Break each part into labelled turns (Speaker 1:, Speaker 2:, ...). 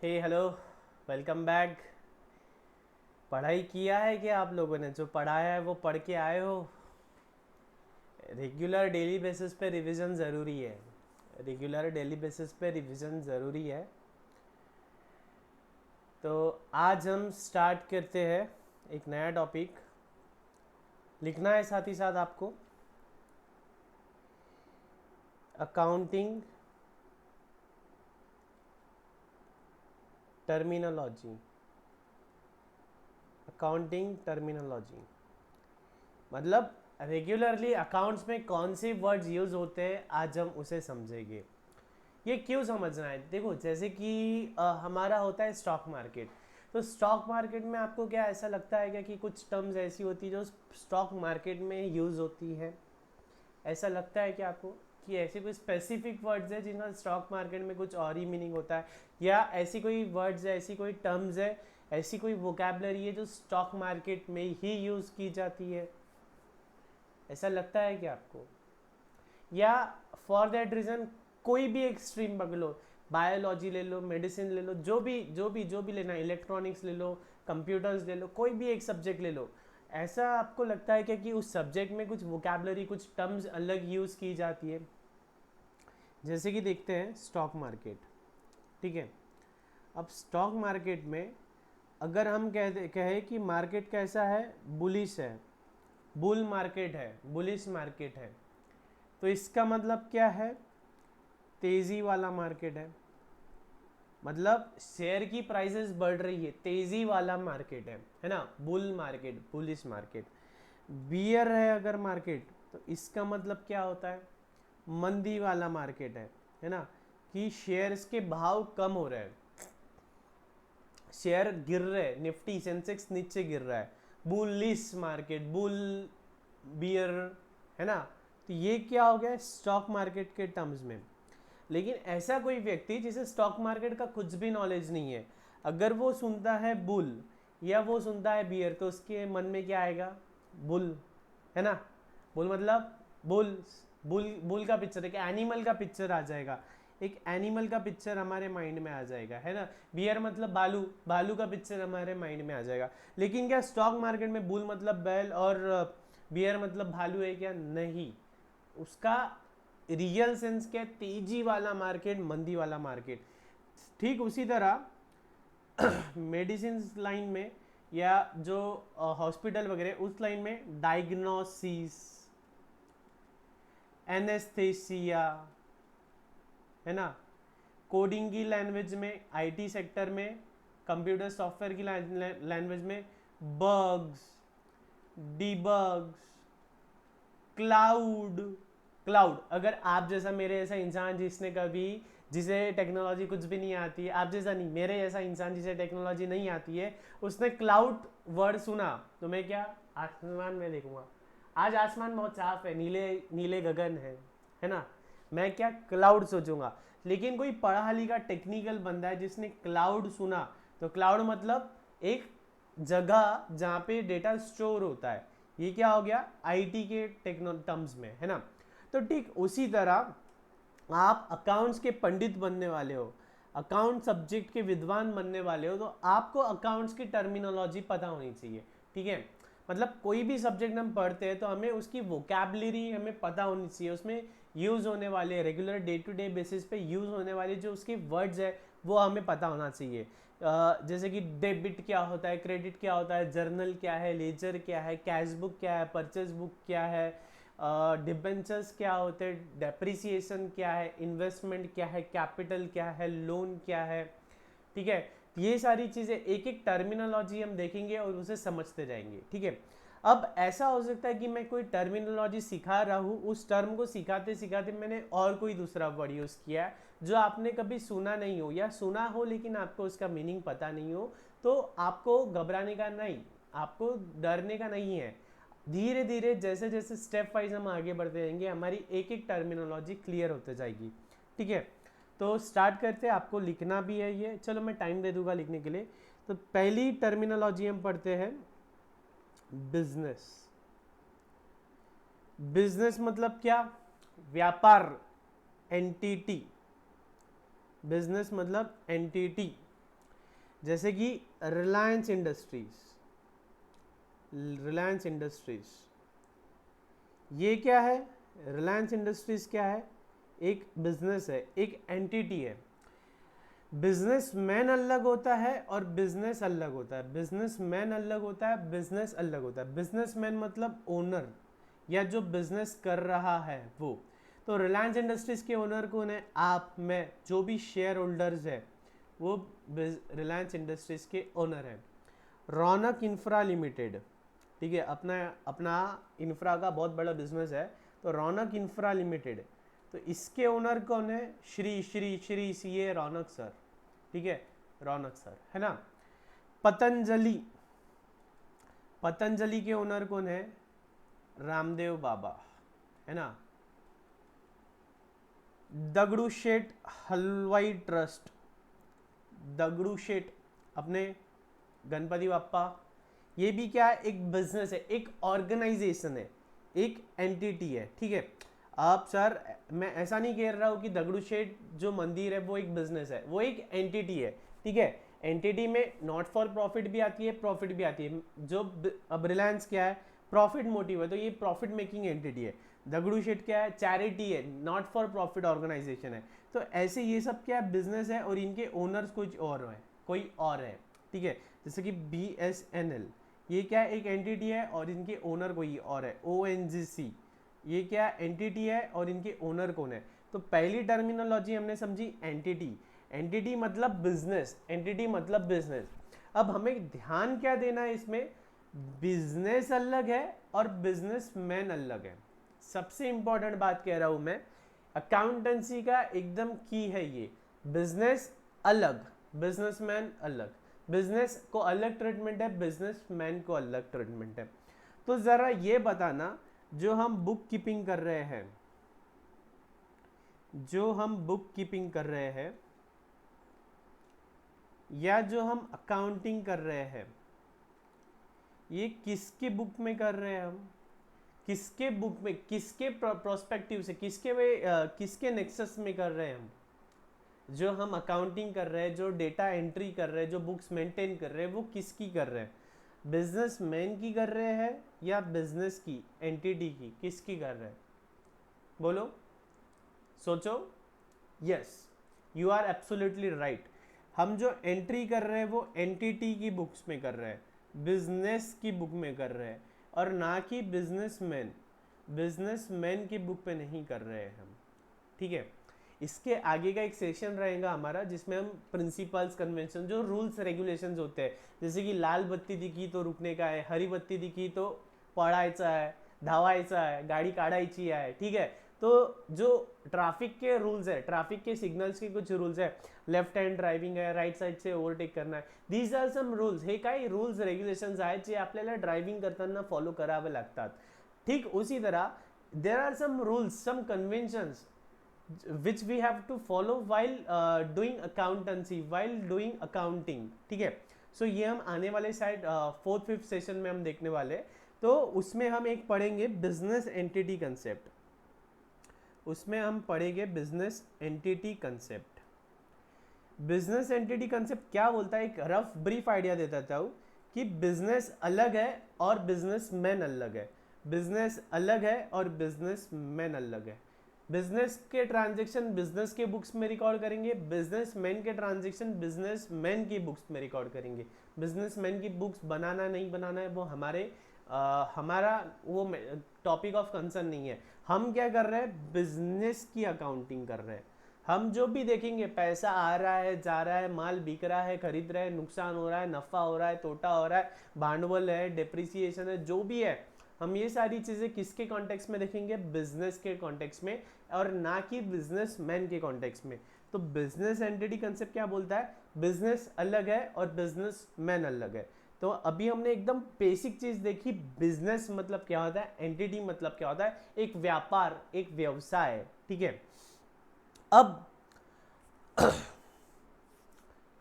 Speaker 1: हे hello, welcome back. पढ़ाई किया है क्या आप लोगों ने? जो पढ़ाया है वो पढ़ के आए हो? रेगुलर डेली बेसिस पे रिवीजन ज़रूरी है। रेगुलर डेली बेसिस पे रिवीजन ज़रूरी है। तो आज हम स्टार्ट करते हैं एक नया टॉपिक। लिखना है साथ ही साथ आपको अकाउंटिंग टर्मिनोलॉजी। अकाउंटिंग टर्मिनोलॉजी मतलब रेगुलरली अकाउंट्स में कौन से वर्ड्स यूज़ होते हैं, आज हम उसे समझेंगे। ये क्यों समझना है? देखो, जैसे कि हमारा होता है स्टॉक मार्केट। तो स्टॉक मार्केट में आपको क्या ऐसा लगता है क्या कि कुछ टर्म्स ऐसी होती है जो स्टॉक मार्केट में यूज़ होती है? ऐसा लगता है क्या आपको कि ऐसे कोई स्पेसिफिक वर्ड्स है जिनका स्टॉक मार्केट में कुछ और ही मीनिंग होता है, या ऐसी कोई वर्ड्स है, ऐसी कोई टर्म्स है, ऐसी कोई वोकैबलरी है जो स्टॉक मार्केट में ही यूज़ की जाती है? ऐसा लगता है क्या आपको? या फॉर दैट रीज़न कोई भी एक स्ट्रीम पकड़ लो, बायोलॉजी ले लो, मेडिसिन ले लो, जो भी लेना है, इलेक्ट्रॉनिक्स ले लो, कंप्यूटर्स ले लो, कोई भी एक सब्जेक्ट ले लो, ऐसा आपको लगता है क्या कि उस सब्जेक्ट में कुछ वोकैबलरी, कुछ टर्म्स अलग यूज़ की जाती है? जैसे कि देखते हैं स्टॉक मार्केट। ठीक है, अब स्टॉक मार्केट में अगर हम कहें कि मार्केट कैसा है, बुलिश है, बुल मार्केट है, बुलिश मार्केट है, तो इसका मतलब क्या है? तेजी वाला मार्केट मतलब शेयर की प्राइसेस बढ़ रही है, तेजी वाला मार्केट है ना, bull market, bullish market. Bear है अगर मार्केट, तो इसका मतलब क्या होता है? मंदी वाला मार्केट है ना, कि शेयर्स के भाव कम हो रहे हैं, शेयर गिर रहे हैं, निफ्टी सेंसेक्स नीचे गिर रहा है, बुलिश मार्केट, बुल बियर, है ना। तो ये क्या हो गया स्टॉक मार्केट के टर्म्स में। लेकिन ऐसा कोई व्यक्ति जिसे स्टॉक मार्केट का कुछ भी नॉलेज नहीं है, अगर वो सुनता है बुल या वो सुनता है बियर, तो उसके मन में क्या आएगा? बुल, है ना। बुल मतलब बुल, बुल का पिक्चर, एक एनिमल का पिक्चर आ जाएगा, एक एनिमल का पिक्चर हमारे माइंड में आ जाएगा, है ना। बियर मतलब भालू, भालू का पिक्चर हमारे माइंड में आ जाएगा। लेकिन क्या स्टॉक मार्केट में बुल मतलब बैल और बियर मतलब भालू है क्या? नहीं। उसका रियल सेंस क्या? तेजी वाला मार्केट, मंदी वाला मार्केट। ठीक उसी तरह मेडिसिन लाइन में या जो हॉस्पिटल वगैरह उस लाइन में डायग्नोसिस, एनेस्थेसिया, है ना। कोडिंग की लैंग्वेज में, आईटी सेक्टर में, कंप्यूटर सॉफ्टवेयर की लैंग्वेज में बग्स, डिबग्स, क्लाउड। क्लाउड, अगर आप जैसा, मेरे जैसा इंसान जिसने कभी, जिसे टेक्नोलॉजी कुछ भी नहीं आती है, आप जैसा नहीं, मेरे जैसा इंसान जिसे टेक्नोलॉजी नहीं आती है, उसने क्लाउड वर्ड सुना तो मैं क्या, आसमान में देखूंगा। आज आसमान बहुत साफ है, नीले नीले गगन है ना। मैं क्या, क्लाउड सोचूंगा। लेकिन कोई पढ़ा लिखा टेक्निकल बंदा है जिसने क्लाउड सुना, तो क्लाउड मतलब एक जगह जहाँ पे डेटा स्टोर होता है। ये क्या हो गया आईटी के टेक्नो टर्म्स में, है ना। तो ठीक उसी तरह आप अकाउंट्स के पंडित बनने वाले हो, अकाउंट सब्जेक्ट के विद्वान बनने वाले हो, तो आपको अकाउंट्स की टर्मिनोलॉजी पता होनी चाहिए। ठीक है, मतलब कोई भी सब्जेक्ट हम पढ़ते हैं तो हमें उसकी वोकैबलरी हमें पता होनी चाहिए, उसमें यूज़ होने वाले regular day to day basis पे यूज़ होने वाले जो उसके वर्ड्स है वो हमें पता होना चाहिए। जैसे कि डेबिट क्या होता है, क्रेडिट क्या होता है, जर्नल क्या है, लेजर क्या है, कैश बुक क्या है, परचेज बुक क्या है, डिबेंचर्स क्या होते हैं, डेप्रिसिएशन क्या है, इन्वेस्टमेंट क्या है, कैपिटल क्या है, लोन क्या है। ठीक है, ये सारी चीज़ें एक एक टर्मिनोलॉजी हम देखेंगे और उसे समझते जाएंगे। ठीक है, अब ऐसा हो सकता है कि मैं कोई टर्मिनोलॉजी सिखा रहा हूँ, उस टर्म को सिखाते सिखाते मैंने और कोई दूसरा वर्ड यूज़ किया है जो आपने कभी सुना नहीं हो, या सुना हो लेकिन आपको उसका मीनिंग पता नहीं हो, तो आपको घबराने का नहीं, आपको डरने का नहीं है। धीरे धीरे जैसे जैसे स्टेप वाइज हम आगे बढ़ते जाएंगे, हमारी एक एक टर्मिनोलॉजी क्लियर होते जाएगी। ठीक है, तो स्टार्ट करते हैं। आपको लिखना भी है ये, चलो मैं टाइम दे दूंगा लिखने के लिए। तो पहली टर्मिनोलॉजी हम पढ़ते हैं बिजनेस। बिजनेस मतलब क्या? व्यापार, एंटिटी। बिजनेस मतलब एंटिटी, जैसे कि रिलायंस इंडस्ट्रीज, रिलायंस इंडस्ट्रीज ये क्या है? रिलायंस इंडस्ट्रीज क्या है? एक बिजनेस है, एक एंटिटी है। बिजनेसमैन अलग होता है और बिजनेस अलग होता है। बिजनेसमैन अलग होता है, बिजनेस अलग होता है। बिजनेसमैन मतलब ओनर या जो बिजनेस कर रहा है वो। तो रिलायंस इंडस्ट्रीज के ओनर कौन है? आप, मैं, जो भी शेयर होल्डर्स है वो रिलायंस इंडस्ट्रीज के ओनर है। रौनक इंफ्रा लिमिटेड, ठीक है, अपना अपना इंफ्रा का बहुत बड़ा बिजनेस है, तो रौनक इंफ्रा लिमिटेड, तो इसके ओनर कौन है? श्री श्री श्री सीए रौनक सर, ठीक है, रौनक सर है ना। पतंजलि, पतंजलि के ओनर कौन है? रामदेव बाबा, है ना। दगड़ू शेठ हलवाई ट्रस्ट, दगड़ू शेठ अपने गणपति बाप्पा, ये भी क्या है? एक बिजनेस है, एक ऑर्गेनाइजेशन है, एक एंटिटी है, ठीक है। आप सर, मैं ऐसा नहीं कह रहा हूँ कि दगड़ू शेठ जो मंदिर है वो एक बिजनेस है, वो एक एंटिटी है, ठीक है। एंटिटी में नॉट फॉर प्रॉफिट भी आती है, प्रॉफिट भी आती है। जो अब रिलायंस क्या है? प्रॉफिट मोटिव है, तो ये प्रॉफिट मेकिंग एंटिटी है। दगड़ू शेठ क्या है? चैरिटी है, नॉट फॉर प्रॉफिट ऑर्गेनाइजेशन है। तो ऐसे ये सब क्या है? बिजनेस है और इनके ओनर्स कुछ और है, कोई और है, ठीक है। जैसे कि BSNL, ये क्या है? एक एंटिटी है और इनके ओनर कोई और है। ONGC, ये क्या एंटिटी है और इनके ओनर कौन है? तो पहली टर्मिनोलॉजी हमने समझी एंटिटी, एंटिटी मतलब बिजनेस, एंटिटी मतलब बिजनेस। अब हमें ध्यान क्या देना है इसमें? बिजनेस अलग है और बिजनेसमैन अलग है। सबसे इंपॉर्टेंट बात कह रहा हूं मैं, अकाउंटेंसी का एकदम की है ये। बिजनेस अलग, बिजनेसमैन अलग, बिजनेस को अलग ट्रीटमेंट है, बिजनेसमैन को अलग ट्रीटमेंट है। तो जरा ये बताना, जो हम बुक कीपिंग कर रहे हैं, जो हम बुक कीपिंग कर रहे हैं या जो हम अकाउंटिंग कर रहे हैं, ये किसके बुक में कर रहे हैं हम? किसके बुक में, किसके प्रोस्पेक्टिव से, किसके नेक्सस में कर रहे हैं हम? जो हम अकाउंटिंग कर रहे हैं, जो डेटा एंट्री कर रहे हैं, जो बुक्स मेंटेन कर रहे हैं, वो किसकी कर रहे हैं? बिजनेसमैन की कर रहे हैं या बिजनेस की, एंटिटी की, किसकी कर रहे हैं? बोलो, सोचो। Yes, you are absolutely right. हम जो एंट्री कर रहे हैं वो एंटिटी की बुक्स में कर रहे हैं, बिजनेस की बुक में कर रहे हैं, और ना कि बिजनेसमैन, बिजनेसमैन की बुक पे नहीं कर रहे हैं हम, ठीक है। इसके आगे का एक सेशन रहेगा हमारा जिसमें हम प्रिंसिपल्स, कन्वेंशन, जो रूल्स रेगुलेशंस होते हैं, जैसे कि लाल बत्ती दिखी तो रुकने का है, हरी बत्ती दिखी तो पळायचं आहे, धावायचं आहे, गाड़ी काढायची आहे, ठीक है। तो जो ट्रैफिक के रूल्स है, ट्रैफिक के सिग्नल्स के कुछ रूल्स है, लेफ्ट हैंड ड्राइविंग है, राइट साइड से ओव्हरटेक करना है, दीज आर सम रूल्स। हे काही रूल्स रेग्युलेशन्स आहेत जे आपल्याला ड्रायव्हिंग करताना फॉलो करावे लागतात। ठीक उसी तरह there are some rules, some conventions which we have to follow while doing accountancy, while doing accounting, ठीक है। सो ये हम आने वाले शायद 4th-5th सेशन में हम देखने वाले, तो उसमें हम एक पढ़ेंगे बिजनेस एंटिटी कंसेप्ट, उसमें हम पढ़ेंगे business entity concept. Business entity concept क्या बोलता है, एक रफ ब्रीफ आइडिया देता हूँ कि बिजनेस अलग है और बिजनेसमैन अलग है, बिजनेस अलग है और बिजनेसमैन अलग है। बिजनेस के ट्रांजैक्शन बिजनेस के बुक्स में रिकॉर्ड करेंगे, बिजनेसमैन के ट्रांजैक्शन बिजनेसमैन की बुक्स में रिकॉर्ड करेंगे। बिजनेसमैन की बुक्स बनाना नहीं बनाना है वो हमारा वो टॉपिक ऑफ कंसर्न नहीं है। हम क्या कर रहे हैं? बिजनेस की अकाउंटिंग कर रहे हैं। हम जो भी देखेंगे, पैसा आ रहा है, जा रहा है, माल बिक रहा है, खरीद रहे हैं, नुकसान हो रहा है, नफा हो रहा है, तोटा हो रहा है, भांडवल है, डेप्रिसिएशन है, जो भी है, हम ये सारी चीजें किसके कॉन्टेक्स्ट में देखेंगे? बिजनेस के कॉन्टेक्स्ट में, और ना कि बिजनेसमैन के कॉन्टेक्स्ट में। तो बिजनेस एंटिटी कंसेप्ट क्या बोलता है? बिजनेस अलग है और बिजनेसमैन अलग है। तो अभी हमने एकदम बेसिक चीज देखी, बिजनेस मतलब क्या होता है, एंटिटी मतलब क्या होता है, एक व्यापार, एक व्यवसाय, ठीक है। अब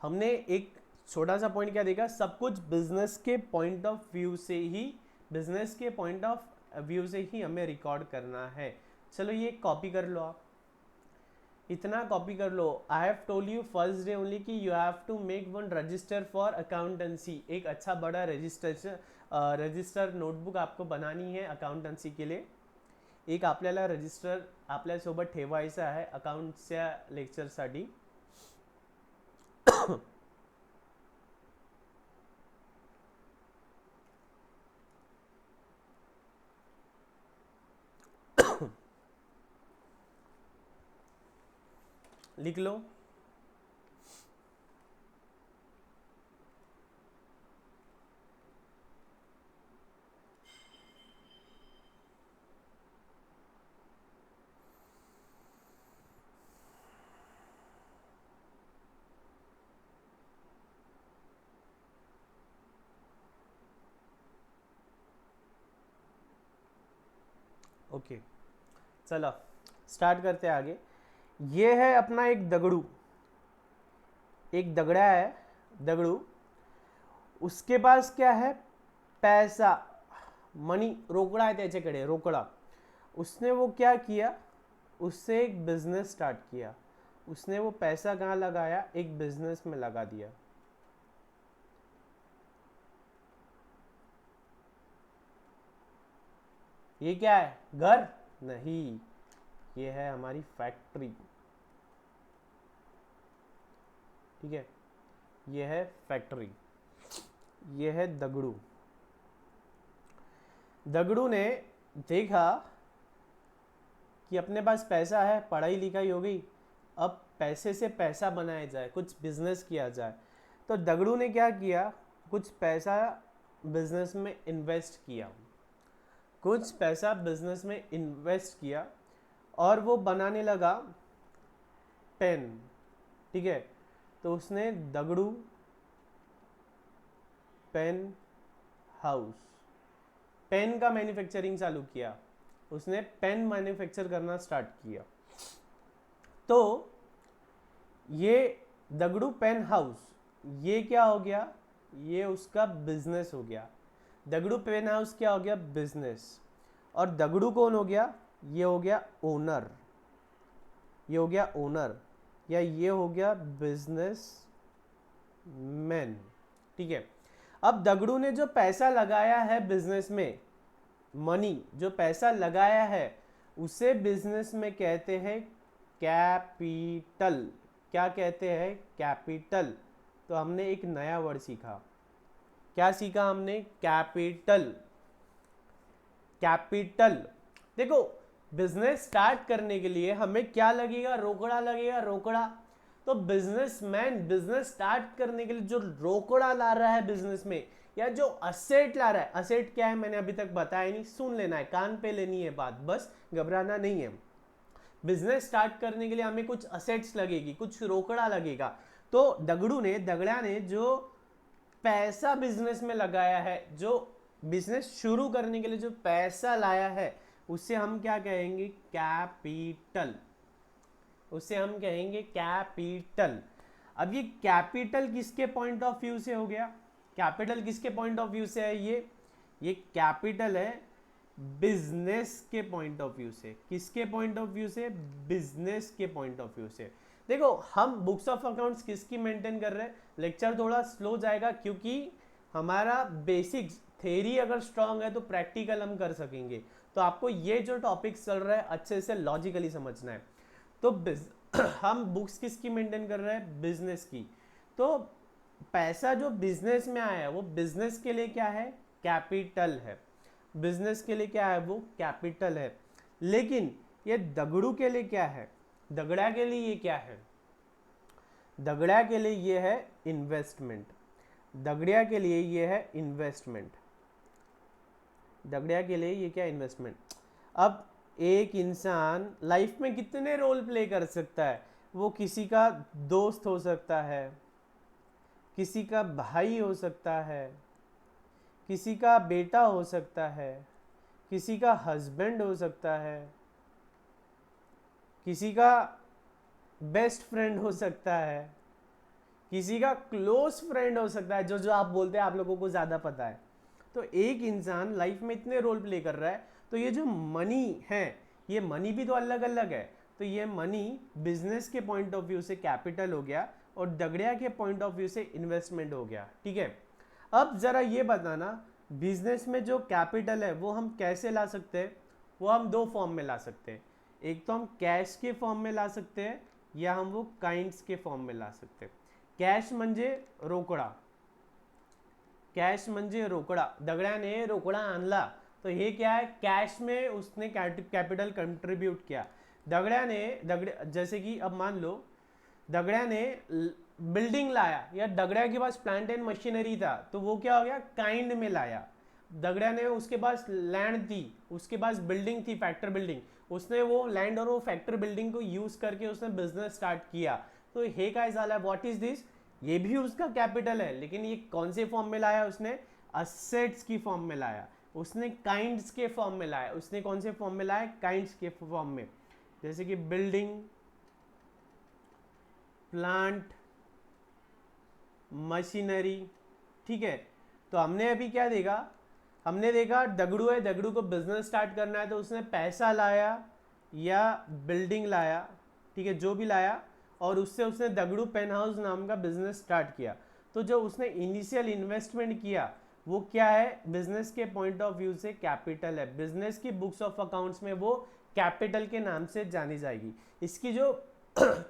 Speaker 1: हमने एक छोटा सा पॉइंट क्या देखा, सब कुछ बिजनेस के पॉइंट ऑफ व्यू से ही, बिजनेस के पॉइंट ऑफ व्यू से ही हमें रिकॉर्ड करना है। चलो ये कॉपी कर लो आप। इतना कॉपी कर लो। I have told you first day only कि you have to make one register for accountancy. एक अच्छा बड़ा रजिस्टर नोटबुक आपको बनानी है अकाउंटन्सी के लिए। एक आपल्याला रजिस्टर आपल्यासोबत ठेवायचा आहे अकाउंटच्या लेक्चरसाठी. लिख लो. ओके चलो स्टार्ट करते हैं आगे. ये है अपना एक दगड़ू, एक दगड़ा है दगड़ू. उसके पास क्या है, पैसा, मनी, रोकड़ा है त्याच्याकडे, रोकड़ा. उसने वो क्या किया, उससे एक बिजनेस स्टार्ट किया. उसने वो पैसा कहाँ लगाया, एक बिजनेस में लगा दिया. ये क्या है, घर नहीं, ये है हमारी फैक्ट्री. ठीक है, ये है फैक्ट्री. ये है दगड़ू. दगड़ू ने देखा कि अपने पास पैसा है, पढ़ाई लिखाई हो गई, अब पैसे से पैसा बनाया जाए, कुछ बिजनेस किया जाए. तो दगड़ू ने क्या किया, कुछ पैसा बिजनेस में इन्वेस्ट किया. कुछ पैसा बिजनेस में इन्वेस्ट किया और वो बनाने लगा पेन. ठीक है, तो उसने दगड़ू पेन हाउस, पेन का मैन्युफैक्चरिंग चालू किया. उसने पेन मैन्युफैक्चर करना स्टार्ट किया. तो ये दगड़ू पेन हाउस, ये क्या हो गया, ये उसका बिजनेस हो गया. दगड़ू पेन हाउस क्या हो गया, बिजनेस. और दगड़ू कौन हो गया, ये हो गया ओनर. ये हो गया ओनर या ये हो गया बिजनेस मैन. ठीक है, अब दगड़ू ने जो पैसा लगाया है बिजनेस में, मनी जो पैसा लगाया है, उसे बिजनेस में कहते हैं कैपिटल. क्या कहते हैं, कैपिटल. तो हमने एक नया वर्ड सीखा. क्या सीखा हमने, कैपिटल. कैपिटल. देखो बिजनेस स्टार्ट करने के लिए हमें क्या लगेगा, रोकड़ा लगेगा, रोकड़ा. तो बिजनेसमैन बिजनेस स्टार्ट करने के लिए जो रोकड़ा ला रहा है बिजनेस में, या जो असेट ला रहा है, असेट क्या है मैंने अभी तक बताया नहीं, सुन लेना है, कान पे लेनी है बात, बस घबराना नहीं है. बिजनेस स्टार्ट करने के लिए हमें कुछ असेट्स लगेगी, कुछ रोकड़ा लगेगा. तो दगड़ा ने जो पैसा बिजनेस में लगाया है, जो बिजनेस शुरू करने के लिए जो पैसा लाया है, उसे हम क्या कहेंगे, कैपिटल. उसे हम कहेंगे कैपिटल. अब ये कैपिटल किसके पॉइंट ऑफ व्यू से हो गया, कैपिटल किसके पॉइंट ऑफ व्यू से है, ये कैपिटल है बिजनेस के पॉइंट ऑफ व्यू से. किसके पॉइंट ऑफ व्यू से, बिजनेस के पॉइंट ऑफ व्यू से. देखो हम बुक्स ऑफ अकाउंट्स किसकी मेंटेन कर रहे हैं, लेक्चर थोड़ा स्लो जाएगा क्योंकि हमारा बेसिक्स थ्योरी अगर स्ट्रांग है तो प्रैक्टिकल हम कर सकेंगे. तो आपको ये जो टॉपिक्स चल रहा है अच्छे से लॉजिकली समझना है. तो हम बुक्स किसकी मेंटेन कर रहे हैं, बिजनेस की. तो पैसा जो बिजनेस में आया है वो बिजनेस के लिए क्या है, कैपिटल है. बिजनेस के लिए क्या है, वो कैपिटल है. लेकिन ये दगड़ू के लिए क्या है, दगड़ा के लिए ये क्या है, दगड़ा के लिए ये है इन्वेस्टमेंट. दगड़िया के लिए ये है इन्वेस्टमेंट. दगड़िया के लिए ये क्या, इन्वेस्टमेंट. अब एक इंसान लाइफ में कितने रोल प्ले कर सकता है, वो किसी का दोस्त हो सकता है, किसी का भाई हो सकता है, किसी का बेटा हो सकता है, किसी का हस्बैंड हो सकता है, किसी का बेस्ट फ्रेंड हो सकता है, किसी का क्लोज फ्रेंड हो सकता है. जो जो आप बोलते हैं आप लोगों को ज़्यादा पता है. तो एक इंसान लाइफ में इतने रोल प्ले कर रहा है. तो ये जो मनी है, ये मनी भी तो अलग अलग है. तो ये मनी बिजनेस के पॉइंट ऑफ व्यू से कैपिटल हो गया और दगड़िया के पॉइंट ऑफ व्यू से इन्वेस्टमेंट हो गया। ठीक है, अब जरा ये बताना बिजनेस में जो कैपिटल है वो हम कैसे ला सकते हैं। वो हम दो फॉर्म में ला सकते हैं, एक तो हम कैश के फॉर्म में ला सकते हैं या हम वो काइंड्स के फॉर्म में ला सकते हैं। कॅश म्हणजे रोकडा, कॅश म्हणजे रोकडा, दगड्याने रोकडा आणला तो ये क्या है, कैश में उसने कैपिटल कंट्रीब्यूट किया। जैसे कि अब मान लो दगड़िया ने बिल्डिंग लाया या दगड़िया के पास प्लांट एंड मशीनरी था तो वो क्या हो गया, काइंड में लाया। दगड़िया ने उसके पास लैंड थी, उसके पास बिल्डिंग थी, फैक्ट्री बिल्डिंग, उसने वो लैंड और वो फैक्ट्री बिल्डिंग को यूज करके उसने बिजनेस स्टार्ट किया। तो हे काय झाला, व्हाट इज दिस, ये भी उसका कैपिटल है, लेकिन ये कौन से फॉर्म में लाया, उसने असेट्स की फॉर्म में लाया, उसने काइंड्स के फॉर्म में लाया। उसने कौन से फॉर्म में लाया, काइंड्स के फॉर्म में, जैसे कि बिल्डिंग, प्लांट, मशीनरी। ठीक है, तो हमने अभी क्या देखा, हमने देखा दगड़ू है, दगड़ू को बिजनेस स्टार्ट करना है तो उसने पैसा लाया या बिल्डिंग लाया, ठीक है, जो भी लाया, और उससे उसने दगड़ू पेन हाउस नाम का बिजनेस स्टार्ट किया। तो जो उसने इनिशियल इन्वेस्टमेंट किया वो क्या है, बिजनेस के पॉइंट ऑफ व्यू से कैपिटल है। बिजनेस की बुक्स ऑफ अकाउंट्स में वो कैपिटल के नाम से जानी जाएगी। इसकी जो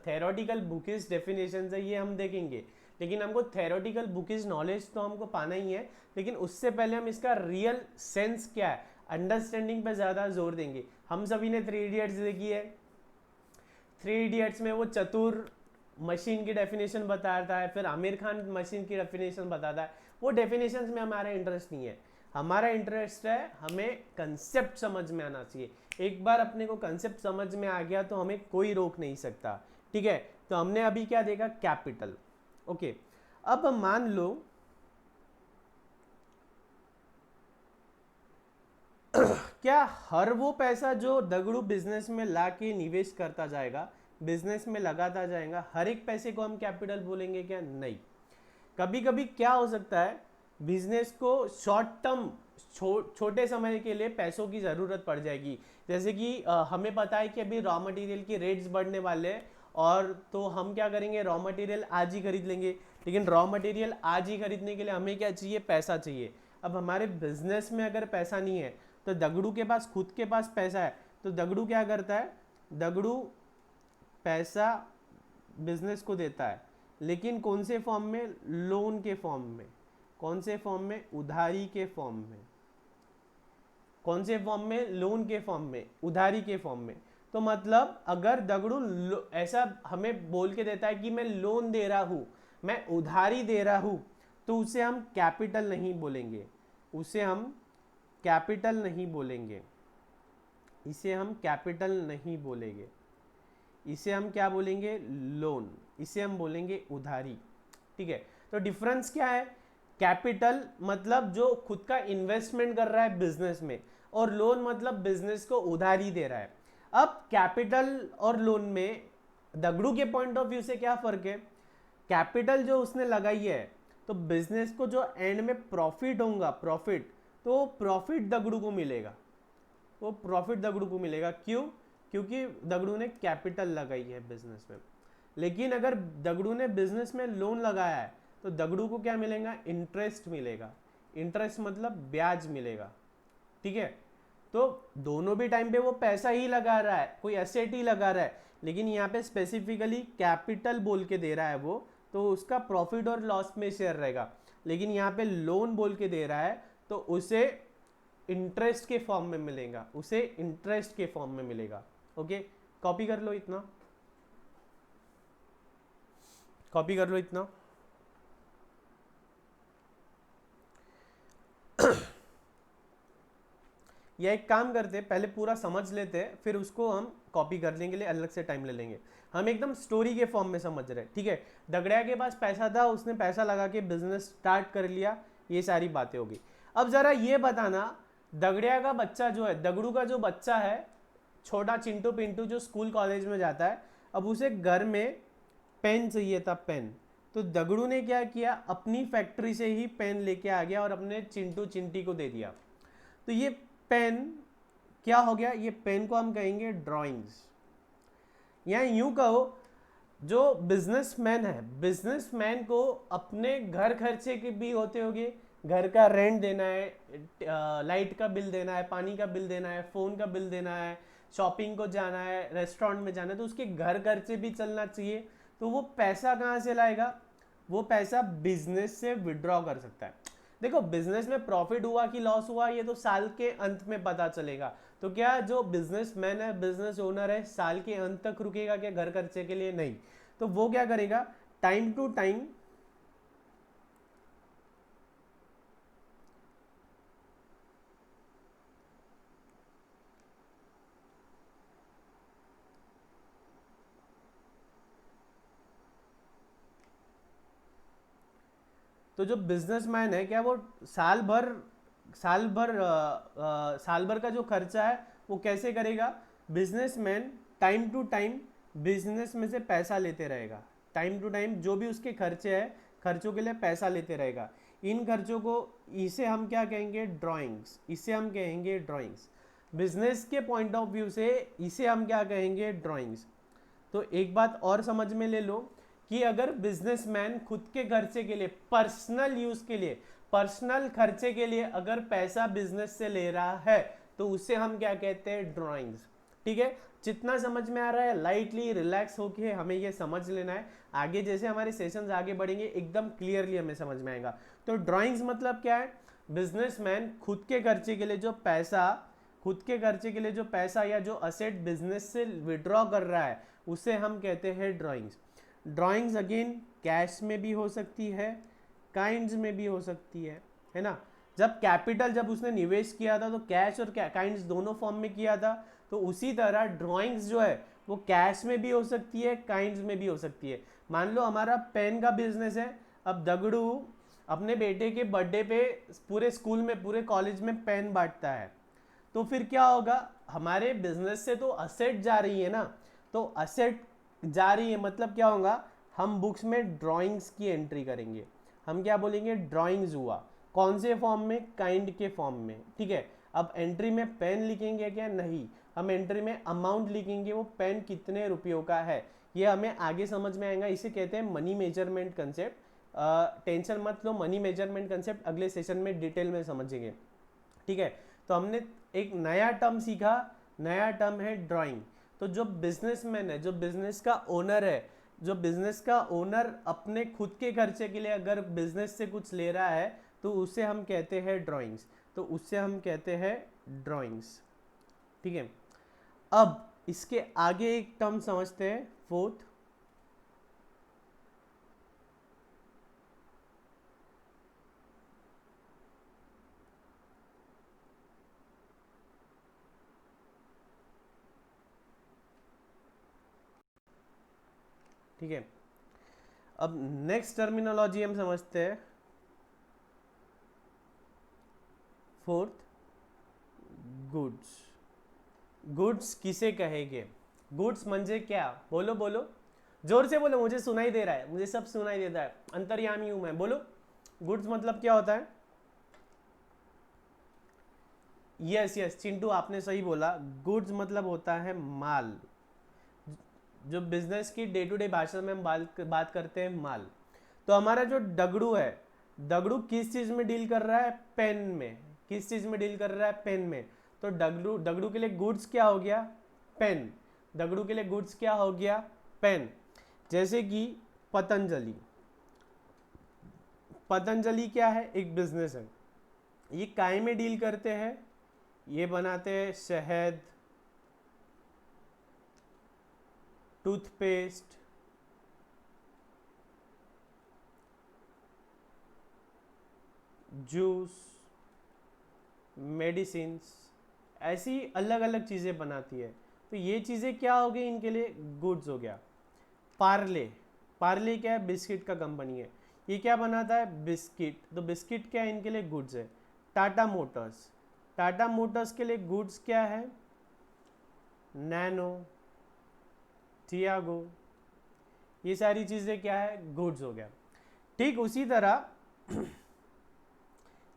Speaker 1: थेरोटिकल बुकिश डेफिनेशन है ये हम देखेंगे, लेकिन हमको थेरोटिकल बुकिश नॉलेज तो हमको पाना ही है, लेकिन उससे पहले हम इसका रियल सेंस क्या है, अंडरस्टैंडिंग पे ज़्यादा जोर देंगे। हम सभी ने 3 इडियट्स देखी है, 3 इडियट्स में वो चतुर मशीन की डेफिनेशन बताता है, फिर आमिर खान मशीन की डेफिनेशन बताता है। वो डेफिनेशंस में हमारा इंटरेस्ट नहीं है, हमारा इंटरेस्ट है हमें कंसेप्ट समझ में आना चाहिए। एक बार अपने को कंसेप्ट समझ में आ गया तो हमें कोई रोक नहीं सकता। ठीक है, तो हमने अभी क्या देखा, कैपिटल। ओके, अब मान लो क्या हर वो पैसा जो दगड़ू बिजनेस में ला के निवेश करता जाएगा, बिजनेस में लगाता जाएगा, हर एक पैसे को हम कैपिटल बोलेंगे क्या, नहीं। कभी कभी क्या हो सकता है, बिजनेस को शॉर्ट टर्म छोटे समय के लिए पैसों की ज़रूरत पड़ जाएगी। जैसे कि हमें पता है कि अभी रॉ मटेरियल की रेट्स बढ़ने वाले हैं, और तो हम क्या करेंगे, रॉ मटेरियल आज ही खरीद लेंगे। लेकिन रॉ मटेरियल आज ही खरीदने के लिए हमें क्या चाहिए, पैसा चाहिए। अब हमारे बिजनेस में अगर पैसा नहीं है तो दगड़ू के पास खुद के पास पैसा है, तो दगड़ू क्या करता है, दगड़ू पैसा बिजनेस को देता है, लेकिन कौन से फॉर्म में, लोन के फॉर्म में। कौन से फॉर्म में, उधारी के फॉर्म में। कौन से फॉर्म में, लोन के फॉर्म में, उधारी के फॉर्म में। तो मतलब अगर दगड़ू ऐसा हमें बोल के देता है कि मैं लोन दे रहा हूं, मैं उधारी दे रहा हूं, तो उसे हम कैपिटल नहीं बोलेंगे, उसे हम कैपिटल नहीं बोलेंगे, इसे हम कैपिटल नहीं बोलेंगे, इसे हम क्या बोलेंगे, लोन, इसे हम बोलेंगे उधारी। ठीक है, तो डिफरेंस क्या है, कैपिटल मतलब जो खुद का इन्वेस्टमेंट कर रहा है बिजनेस में, और लोन मतलब बिजनेस को उधारी दे रहा है। अब कैपिटल और लोन में दगड़ू के पॉइंट ऑफ व्यू से क्या फर्क है, कैपिटल जो उसने लगाई है तो बिजनेस को जो एंड में प्रॉफिट होगा, प्रॉफिट, तो प्रॉफिट दगड़ू को मिलेगा, वो प्रॉफिट दगड़ू को मिलेगा। क्यों, क्योंकि दगड़ू ने कैपिटल लगाई है बिजनेस में। लेकिन अगर दगड़ू ने बिजनेस में लोन लगाया है तो दगड़ू को क्या मिलेगा, इंटरेस्ट मिलेगा। इंटरेस्ट मतलब ब्याज मिलेगा। ठीक है, तो दोनों भी टाइम पे वो पैसा ही लगा रहा है, कोई एसेट ही लगा रहा है, लेकिन यहाँ पे स्पेसिफिकली कैपिटल बोल के दे रहा है वो, तो उसका प्रॉफिट और लॉस में शेयर रहेगा। लेकिन यहाँ पे लोन बोल के दे रहा है तो उसे इंटरेस्ट के फॉर्म में मिलेगा, उसे इंटरेस्ट के फॉर्म में मिलेगा। ओके, कॉपी कर लो इतना, कॉपी कर लो इतना। या एक काम करते, पहले पूरा समझ लेते, फिर उसको हम कॉपी करने के लिए अलग से टाइम ले लेंगे। हम एकदम स्टोरी के फॉर्म में समझ रहे हैं। ठीक है, दगड़िया के पास पैसा था, उसने पैसा लगा के बिजनेस स्टार्ट कर लिया, ये सारी बातें होगी। अब जरा ये बताना, दगड़िया का बच्चा जो है, दगड़ू का जो बच्चा है, छोटा चिंटू पिंटू जो स्कूल कॉलेज में जाता है, अब उसे घर में पेन चाहिए था, पेन। तो दगड़ू ने क्या किया, अपनी फैक्ट्री से ही पेन लेके आ गया और अपने चिंटू चिंटी को दे दिया। तो ये पेन क्या हो गया, ये पेन को हम कहेंगे ड्राइंग्स। या यूं कहो, जो बिजनेसमैन है, बिजनेसमैन को अपने घर खर्चे के भी होते होंगे, घर का रेंट देना है, लाइट का बिल देना है, पानी का बिल देना है, फ़ोन का बिल देना है, शॉपिंग को जाना है, रेस्टोरेंट में जाना है, तो उसके घर खर्चे भी चलना चाहिए। तो वो पैसा कहाँ से लाएगा? वो पैसा बिजनेस से विड्रॉ कर सकता है। देखो, बिजनेस में प्रॉफिट हुआ कि लॉस हुआ ये तो साल के अंत में पता चलेगा। तो क्या जो बिजनेसमैन है, बिजनेस ओनर है, साल के अंत तक रुकेगा क्या घर खर्चे के लिए? नहीं। तो वो क्या करेगा, टाइम टू टाइम तो जो बिजनेसमैन है क्या वो साल भर साल भर का जो खर्चा है वो कैसे करेगा? Businessman time to time business में से पैसा लेते रहेगा। टाइम टू टाइम जो भी उसके खर्चे हैं, खर्चों के लिए पैसा लेते रहेगा। इन खर्चों को, इसे हम क्या कहेंगे? ड्राइंग्स। इसे हम कहेंगे ड्राइंग्स। बिजनेस के पॉइंट ऑफ व्यू से इसे हम क्या कहेंगे? ड्राइंग्स। तो एक बात और समझ में ले लो कि अगर बिजनेसमैन खुद के खर्चे के लिए, पर्सनल यूज के लिए, पर्सनल खर्चे के लिए अगर पैसा बिजनेस से ले रहा है तो उसे हम क्या कहते हैं? ड्राइंग्स। ठीक है, जितना समझ में आ रहा है, लाइटली रिलैक्स होके हमें ये समझ लेना है। आगे जैसे हमारे सेशंस आगे बढ़ेंगे एकदम क्लियरली हमें समझ में आएगा। तो ड्राइंग्स मतलब क्या है? बिजनेसमैन खुद के खर्चे के लिए जो पैसा, खुद के खर्चे के लिए जो पैसा या जो असेट बिजनेस से विड्रॉ कर रहा है उसे हम कहते हैं ड्राइंग्स। ड्राइंग्स अगेन कैश में भी हो सकती है, काइंड्स में भी हो सकती है ना। जब कैपिटल, जब उसने निवेश किया था तो कैश और काइंड्स दोनों फॉर्म में किया था। तो उसी तरह ड्राइंग्स जो है वो कैश में भी हो सकती है, काइंड्स में भी हो सकती है। मान लो हमारा पेन का बिजनेस है, अब दगड़ू अपने बेटे के बर्थडे पे पूरे स्कूल में, पूरे कॉलेज में पेन बांटता है, तो फिर क्या होगा? हमारे बिजनेस से तो असेट जा रही है ना, तो असेट जा रही है मतलब क्या होगा? हम बुक्स में ड्राइंग्स की एंट्री करेंगे। हम क्या बोलेंगे? ड्राइंग्स हुआ। कौन से फॉर्म में? काइंड के फॉर्म में। ठीक है, अब एंट्री में पेन लिखेंगे क्या? नहीं, हम एंट्री में अमाउंट लिखेंगे, वो पेन कितने रुपयों का है, ये हमें आगे समझ में आएगा। इसे कहते हैं मनी मेजरमेंट कंसेप्ट। टेंशन मत लो, मनी मेजरमेंट कंसेप्ट अगले सेशन में डिटेल में समझेंगे। ठीक है, तो हमने एक नया टर्म सीखा, नया टर्म है ड्राइंग। तो जो बिजनेसमैन है, जो बिजनेस का ओनर है, जो बिजनेस का ओनर अपने खुद के खर्चे के लिए अगर बिजनेस से कुछ ले रहा है तो उसे हम कहते हैं ड्राइंग्स। तो उससे हम कहते हैं ड्राइंग्स। ठीक है, अब इसके आगे एक टर्म समझते हैं, फोर्थ। ठीक है, अब नेक्स्ट टर्मिनोलॉजी हम समझते हैं, फोर्थ, गुड्स। गुड्स किसे कहेंगे? गुड्स म्हणजे क्या? बोलो बोलो, जोर से बोलो, मुझे सुनाई दे रहा है, मुझे सब सुनाई देता है, अंतर्यामी हूं मैं। बोलो, गुड्स मतलब क्या होता है? यस यस चिंटू, आपने सही बोला। गुड्स मतलब होता है माल। जो बिजनेस की डे टू डे भाषा में हम बात करते हैं, माल। तो हमारा जो दगड़ू है, दगड़ू किस चीज में डील कर रहा है? पेन में। किस चीज में डील कर रहा है? पेन में। तो दगड़ू, दगड़ू के लिए गुड्स क्या हो गया? पेन। दगड़ू के लिए गुड्स क्या हो गया? पेन। जैसे कि पतंजलि, पतंजलि क्या है? एक बिजनेस है। ये काय में डील करते हैं? ये बनाते हैं शहद, टूथपेस्ट, जूस, मेडिसिन्स, ऐसी अलग अलग चीज़ें बनाती है। तो ये चीज़ें क्या हो गई? इनके लिए गुड्स हो गया। पार्ले, पार्ले क्या है? बिस्किट का कंपनी है। ये क्या बनाता है? बिस्किट। तो बिस्किट क्या है? इनके लिए गुड्स है। टाटा मोटर्स, टाटा मोटर्स के लिए गुड्स क्या है? नैनो, टियागो, ये सारी चीज़ें क्या है? गुड्स हो गया। ठीक उसी तरह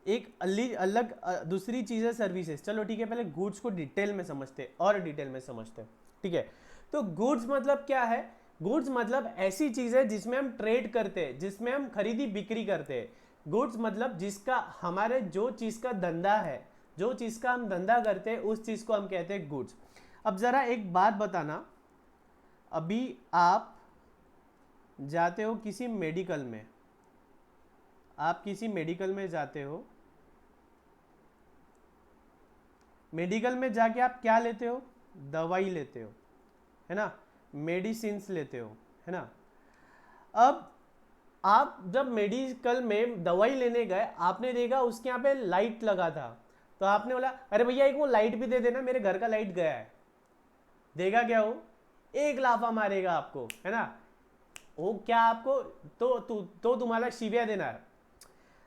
Speaker 1: एक अलग दूसरी चीज़ है सर्विसेज। चलो ठीक है, पहले गुड्स को डिटेल में समझते हैं और डिटेल में समझते हैं। ठीक है, तो गुड्स मतलब क्या है? गुड्स मतलब ऐसी चीज है जिसमें हम ट्रेड करते हैं, जिसमें हम खरीदी बिक्री करते हैं। गुड्स मतलब जिसका हमारे जो चीज का धंधा है, जो चीज का हम धंधा करते हैं उस चीज को हम कहते हैं गुड्स। अब जरा एक बात बताना, अभी आप जाते हो किसी मेडिकल में, आप किसी मेडिकल में जाते हो, मेडिकल में जाके आप क्या लेते हो? दवाई लेते हो, है ना, मेडिसिन्स लेते हो, है ना। अब आप जब मेडिकल में दवाई लेने गए, आपने देखा उसके यहाँ पे लाइट लगा था, तो आपने बोला अरे भैया एक वो लाइट भी दे देना, मेरे घर का लाइट गया है। देगा क्या वो? एक लाफा मारेगा आपको, है ना। वो क्या आपको तो तुम्हारा शिव्या देना।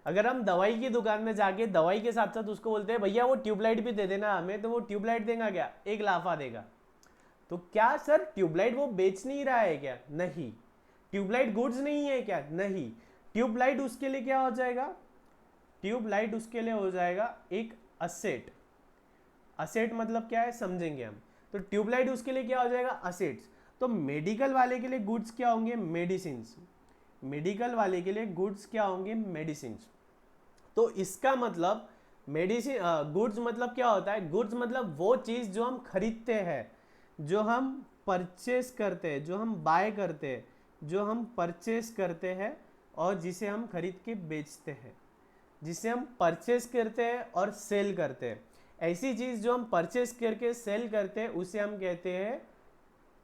Speaker 1: अगर हम दवाई की दुकान में जाके दवाई के साथ साथ उसको बोलते हैं भैया वो ट्यूबलाइट भी दे देना हमें, तो वो ट्यूबलाइट देगा क्या? एक लाफा देगा। तो क्या सर ट्यूबलाइट वो बेच नहीं रहा है क्या? नहीं। ट्यूबलाइट गुड्स नहीं है क्या? नहीं। ट्यूबलाइट उसके लिए क्या हो जाएगा? ट्यूबलाइट उसके लिए हो जाएगा एक असेट। असेट मतलब क्या है समझेंगे हम। तो ट्यूबलाइट उसके लिए क्या हो जाएगा? असेट्स। तो मेडिकल वाले के लिए गुड्स क्या होंगे? मेडिसिन। मेडिकल वाले के लिए गुड्स क्या होंगे? मेडिसिन। तो इसका मतलब मेडिसिन गुड्स मतलब क्या होता है? गुड्स मतलब वो चीज जो हम खरीदते हैं, जो हम परचेस करते हैं, जो हम बाय करते हैं, जो हम परचेस करते हैं और जिसे हम खरीद के बेचते हैं, जिसे हम परचेस करते हैं और सेल करते हैं। ऐसी चीज जो हम परचेस करके सेल करते हैं उसे हम कहते हैं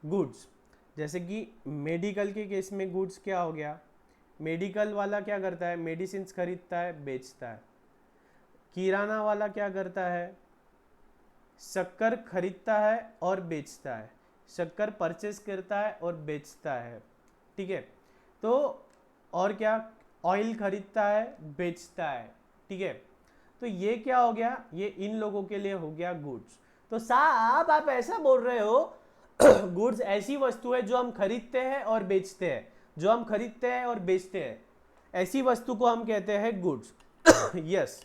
Speaker 1: गुड्स। जैसे कि मेडिकल के केस में गुड्स क्या हो गया? मेडिकल वाला क्या करता है? मेडिसिन खरीदता है, बेचता है। किराना वाला क्या करता है? शक्कर खरीदता है और बेचता है, शक्कर परचेस करता है और बेचता है, ठीक है। तो और क्या? ऑयल खरीदता है, बेचता है, ठीक है। तो ये क्या हो गया? ये इन लोगों के लिए हो गया गुड्स। तो साहब आप ऐसा बोल रहे हो गुड्स ऐसी वस्तु है जो हम खरीदते हैं और बेचते हैं, जो हम खरीदते हैं और बेचते हैं, ऐसी वस्तु को हम कहते हैं गुड्स। यस।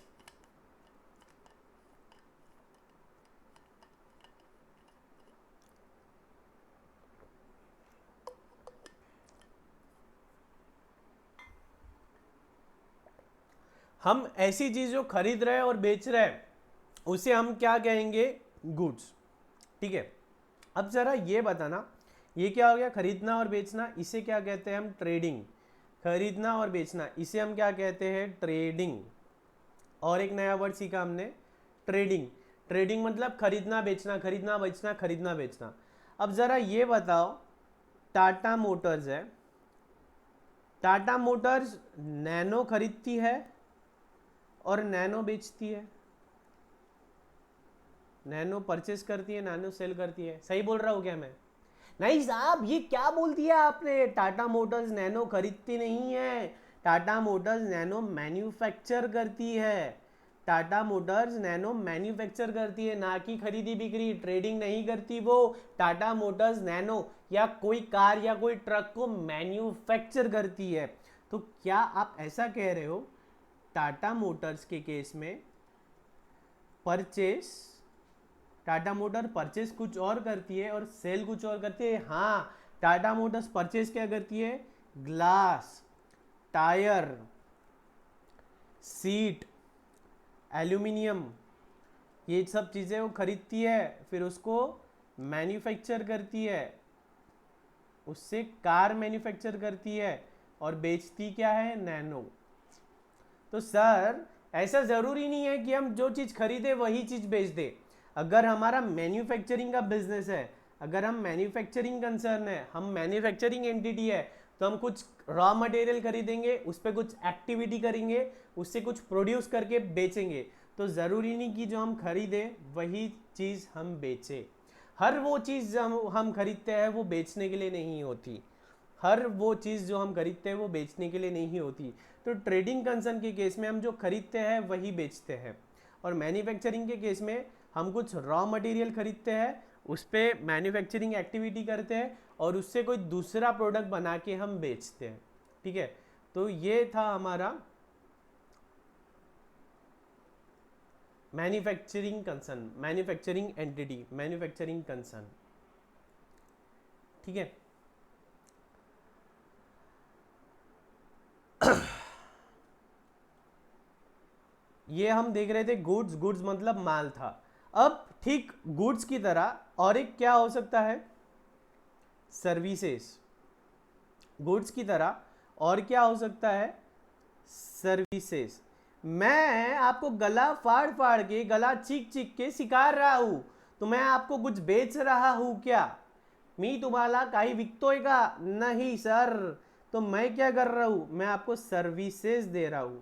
Speaker 1: हम ऐसी चीज जो खरीद रहे हैं और बेच रहे हैं उसे हम क्या कहेंगे? गुड्स, ठीक है। अब जरा ये बताना, ये क्या हो गया? खरीदना और बेचना, इसे क्या कहते हैं हम? ट्रेडिंग। खरीदना और बेचना इसे हम क्या कहते हैं? ट्रेडिंग। और एक नया वर्ड सीखा हमने, ट्रेडिंग। ट्रेडिंग मतलब खरीदना बेचना, खरीदना बेचना, खरीदना बेचना। अब जरा ये बताओ, टाटा मोटर्स है, टाटा मोटर्स नैनो खरीदती है और नैनो बेचती है, नैनो परचेस करती है, नैनो सेल करती है। सही बोल रहा हूँ क्या मैं? नहीं साहब, ये क्या बोल दिया आपने? टाटा मोटर्स नैनो खरीदती नहीं है, टाटा मोटर्स नैनो मैन्युफैक्चर करती है। टाटा मोटर्स नैनो मैन्युफैक्चर करती है, ना कि खरीदी बिक्री, ट्रेडिंग नहीं करती वो। टाटा मोटर्स नैनो या कोई कार या कोई ट्रक को मैन्युफैक्चर करती है। तो क्या आप ऐसा कह रहे हो टाटा मोटर्स के केस में परचेस, टाटा मोटर परचेस कुछ और करती है और सेल कुछ और करती है? हाँ, टाटा मोटर्स परचेस क्या करती है? ग्लास, टायर, सीट, एल्यूमिनियम, ये सब चीज़ें वो खरीदती है, फिर उसको मैन्युफैक्चर करती है, उससे कार मैन्युफैक्चर करती है और बेचती क्या है? नैनो। तो सर ऐसा ज़रूरी नहीं है कि हम जो चीज़ खरीदे वही चीज़ बेच दे। अगर हमारा मैन्युफैक्चरिंग का बिजनेस है, अगर हम मैन्युफैक्चरिंग कंसर्न है, हम मैन्युफैक्चरिंग एंटिटी है, तो हम कुछ रॉ मटेरियल खरीदेंगे, उस पर कुछ एक्टिविटी करेंगे, उससे कुछ प्रोड्यूस करके बेचेंगे। तो ज़रूरी नहीं कि जो हम खरीदें वही चीज़ हम बेचें। हर वो चीज़ जो हम खरीदते हैं वो बेचने के लिए नहीं होती, हर वो चीज़ जो हम खरीदते हैं वो बेचने के लिए नहीं होती। तो ट्रेडिंग कंसर्न के केस में हम जो खरीदते हैं वही बेचते हैं, और मैन्युफैक्चरिंग के केस में हम कुछ रॉ मटेरियल खरीदते हैं, उस पर मैन्युफैक्चरिंग एक्टिविटी करते हैं और उससे कोई दूसरा प्रोडक्ट बना के हम बेचते हैं, ठीक है। तो ये था हमारा manufacturing concern, manufacturing entity, manufacturing concern. ठीक है। ये हम देख रहे थे गुड्स, गुड्स मतलब माल था। अब ठीक गुड्स की तरह और एक क्या हो सकता है, सर्विसेज। गुड्स की तरह और क्या हो सकता है, सर्विसेज। मैं आपको गला फाड़ फाड़ के, गला चीख चीख के सिखा रहा हूं, तो मैं आपको कुछ बेच रहा हूं क्या? मी तुम्हाला काही विकतोय का? नहीं सर। तो मैं क्या कर रहा हूं, मैं आपको सर्विसेज दे रहा हूं,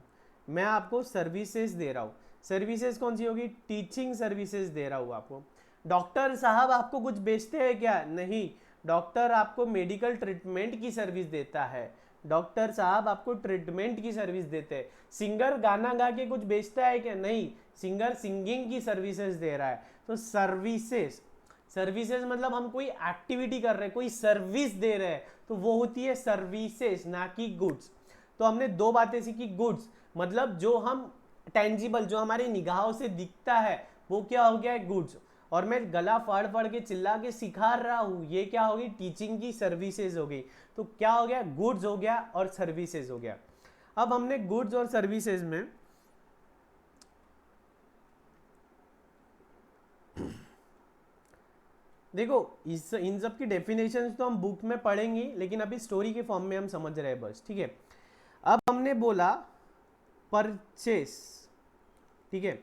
Speaker 1: मैं आपको सर्विसेज दे रहा हूं। सर्विसेज कौन सी होगी, टीचिंग सर्विसेज दे रहा हूं आपको। डॉक्टर साहब आपको कुछ बेचते हैं क्या? नहीं, डॉक्टर आपको मेडिकल ट्रीटमेंट की सर्विस देता है, डॉक्टर साहब आपको ट्रीटमेंट की सर्विस देते हैं। सिंगर गाना गा के कुछ बेचता है क्या? नहीं, सिंगर सिंगिंग की सर्विसेज दे रहा है। तो सर्विसेज, सर्विसेज मतलब हम कोई एक्टिविटी कर रहे हैं, कोई सर्विस दे रहे हैं, तो वो होती है सर्विसेज, ना कि गुड्स। तो हमने दो बातें सीखी, गुड्स मतलब जो हम टेंजिबल, जो हमारी निगाहों से दिखता है, वो क्या हो गया है, गुड्स। और मैं गला फाड़ फाड़ के चिल्ला के सिखा रहा हूं, ये क्या होगी, टीचिंग की सर्विसेज हो गई। तो क्या हो गया, गुड्स हो गया और सर्विसेज हो गया। अब हमने गुड्स और सर्विसेज में देखो इन सब की डेफिनेशन तो हम बुक में पढ़ेंगे, लेकिन अभी स्टोरी के फॉर्म में हम समझ रहे हैं बस, ठीक है। अब हमने बोला परचेस, ठीक है।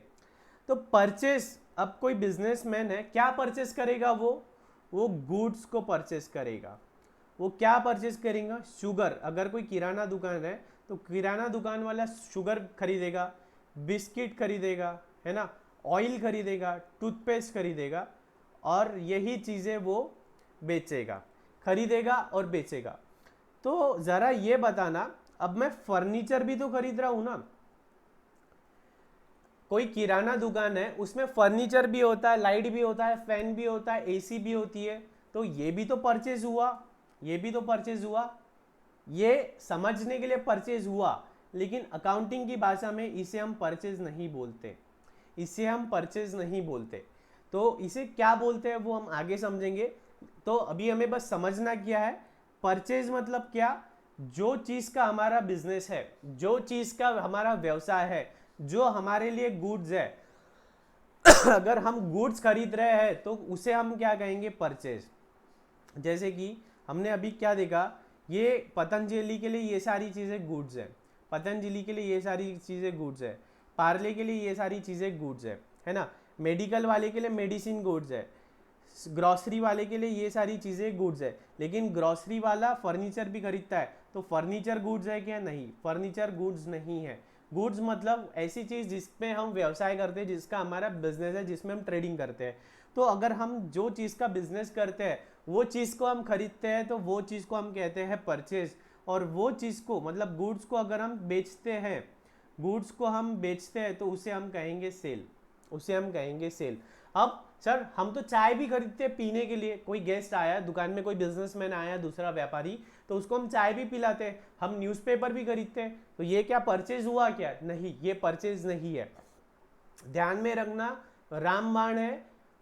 Speaker 1: तो परचेस, अब कोई बिजनेसमैन है, क्या परचेस करेगा वो गुड्स को परचेस करेगा। वो क्या परचेस करेगा, शुगर। अगर कोई किराना दुकान है तो किराना दुकान वाला शुगर खरीदेगा, बिस्किट खरीदेगा, है ना, ऑयल खरीदेगा, टूथपेस्ट खरीदेगा, और यही चीज़ें वो बेचेगा, खरीदेगा और बेचेगा। तो ज़रा ये बताना, अब मैं फर्नीचर भी तो खरीद रहा हूँ ना, कोई किराना दुकान है, उसमें फर्नीचर भी होता है, लाइट भी होता है, फैन भी होता है, एसी भी होती है, तो ये भी तो परचेज हुआ, ये भी तो परचेज हुआ। ये समझने के लिए परचेज हुआ, लेकिन अकाउंटिंग की भाषा में इसे हम परचेज नहीं बोलते, इसे हम परचेज नहीं बोलते। तो इसे क्या बोलते हैं वो हम आगे समझेंगे। तो अभी हमें बस समझना क्या है, परचेज मतलब क्या, जो चीज़ का हमारा बिजनेस है, जो चीज़ का हमारा व्यवसाय है, जो हमारे लिए गुड्स है, अगर हम गुड्स खरीद रहे हैं तो उसे हम क्या कहेंगे, परचेज। जैसे कि हमने अभी क्या देखा, ये पतंजलि के लिए ये सारी चीज़ें गुड्स है, पतंजलि के लिए ये सारी चीज़ें गुड्स है, पार्ले के लिए ये सारी चीज़ें गुड्स है ना, मेडिकल वाले के लिए मेडिसिन गुड्स है, ग्रॉसरी वाले के लिए ये सारी चीज़ें गुड्स है। लेकिन ग्रॉसरी वाला फर्नीचर भी खरीदता है, तो फर्नीचर गुड्स है क्या? नहीं, फर्नीचर गुड्स नहीं है। गुड्स मतलब ऐसी चीज़ जिसमें हम व्यवसाय करते हैं, जिसका हमारा बिजनेस है, जिसमें हम ट्रेडिंग करते हैं। तो अगर हम जो चीज़ का बिजनेस करते हैं, वो चीज़ को हम खरीदते हैं, तो वो चीज़ को हम कहते हैं परचेज। और वो चीज़ को मतलब गुड्स को अगर हम बेचते हैं, गुड्स को हम बेचते हैं, तो उसे हम कहेंगे सेल, उसे हम कहेंगे सेल। अब सर हम तो चाय भी खरीदते हैं पीने के लिए, कोई गेस्ट आया दुकान में, कोई बिजनेसमैन आया, दूसरा व्यापारी, तो उसको हम चाय भी पिलाते हैं। हम न्यूज़पेपर भी खरीदते हैं, तो ये क्या परचेज हुआ क्या? नहीं, ये परचेज नहीं है। ध्यान में रखना, रामबाण है,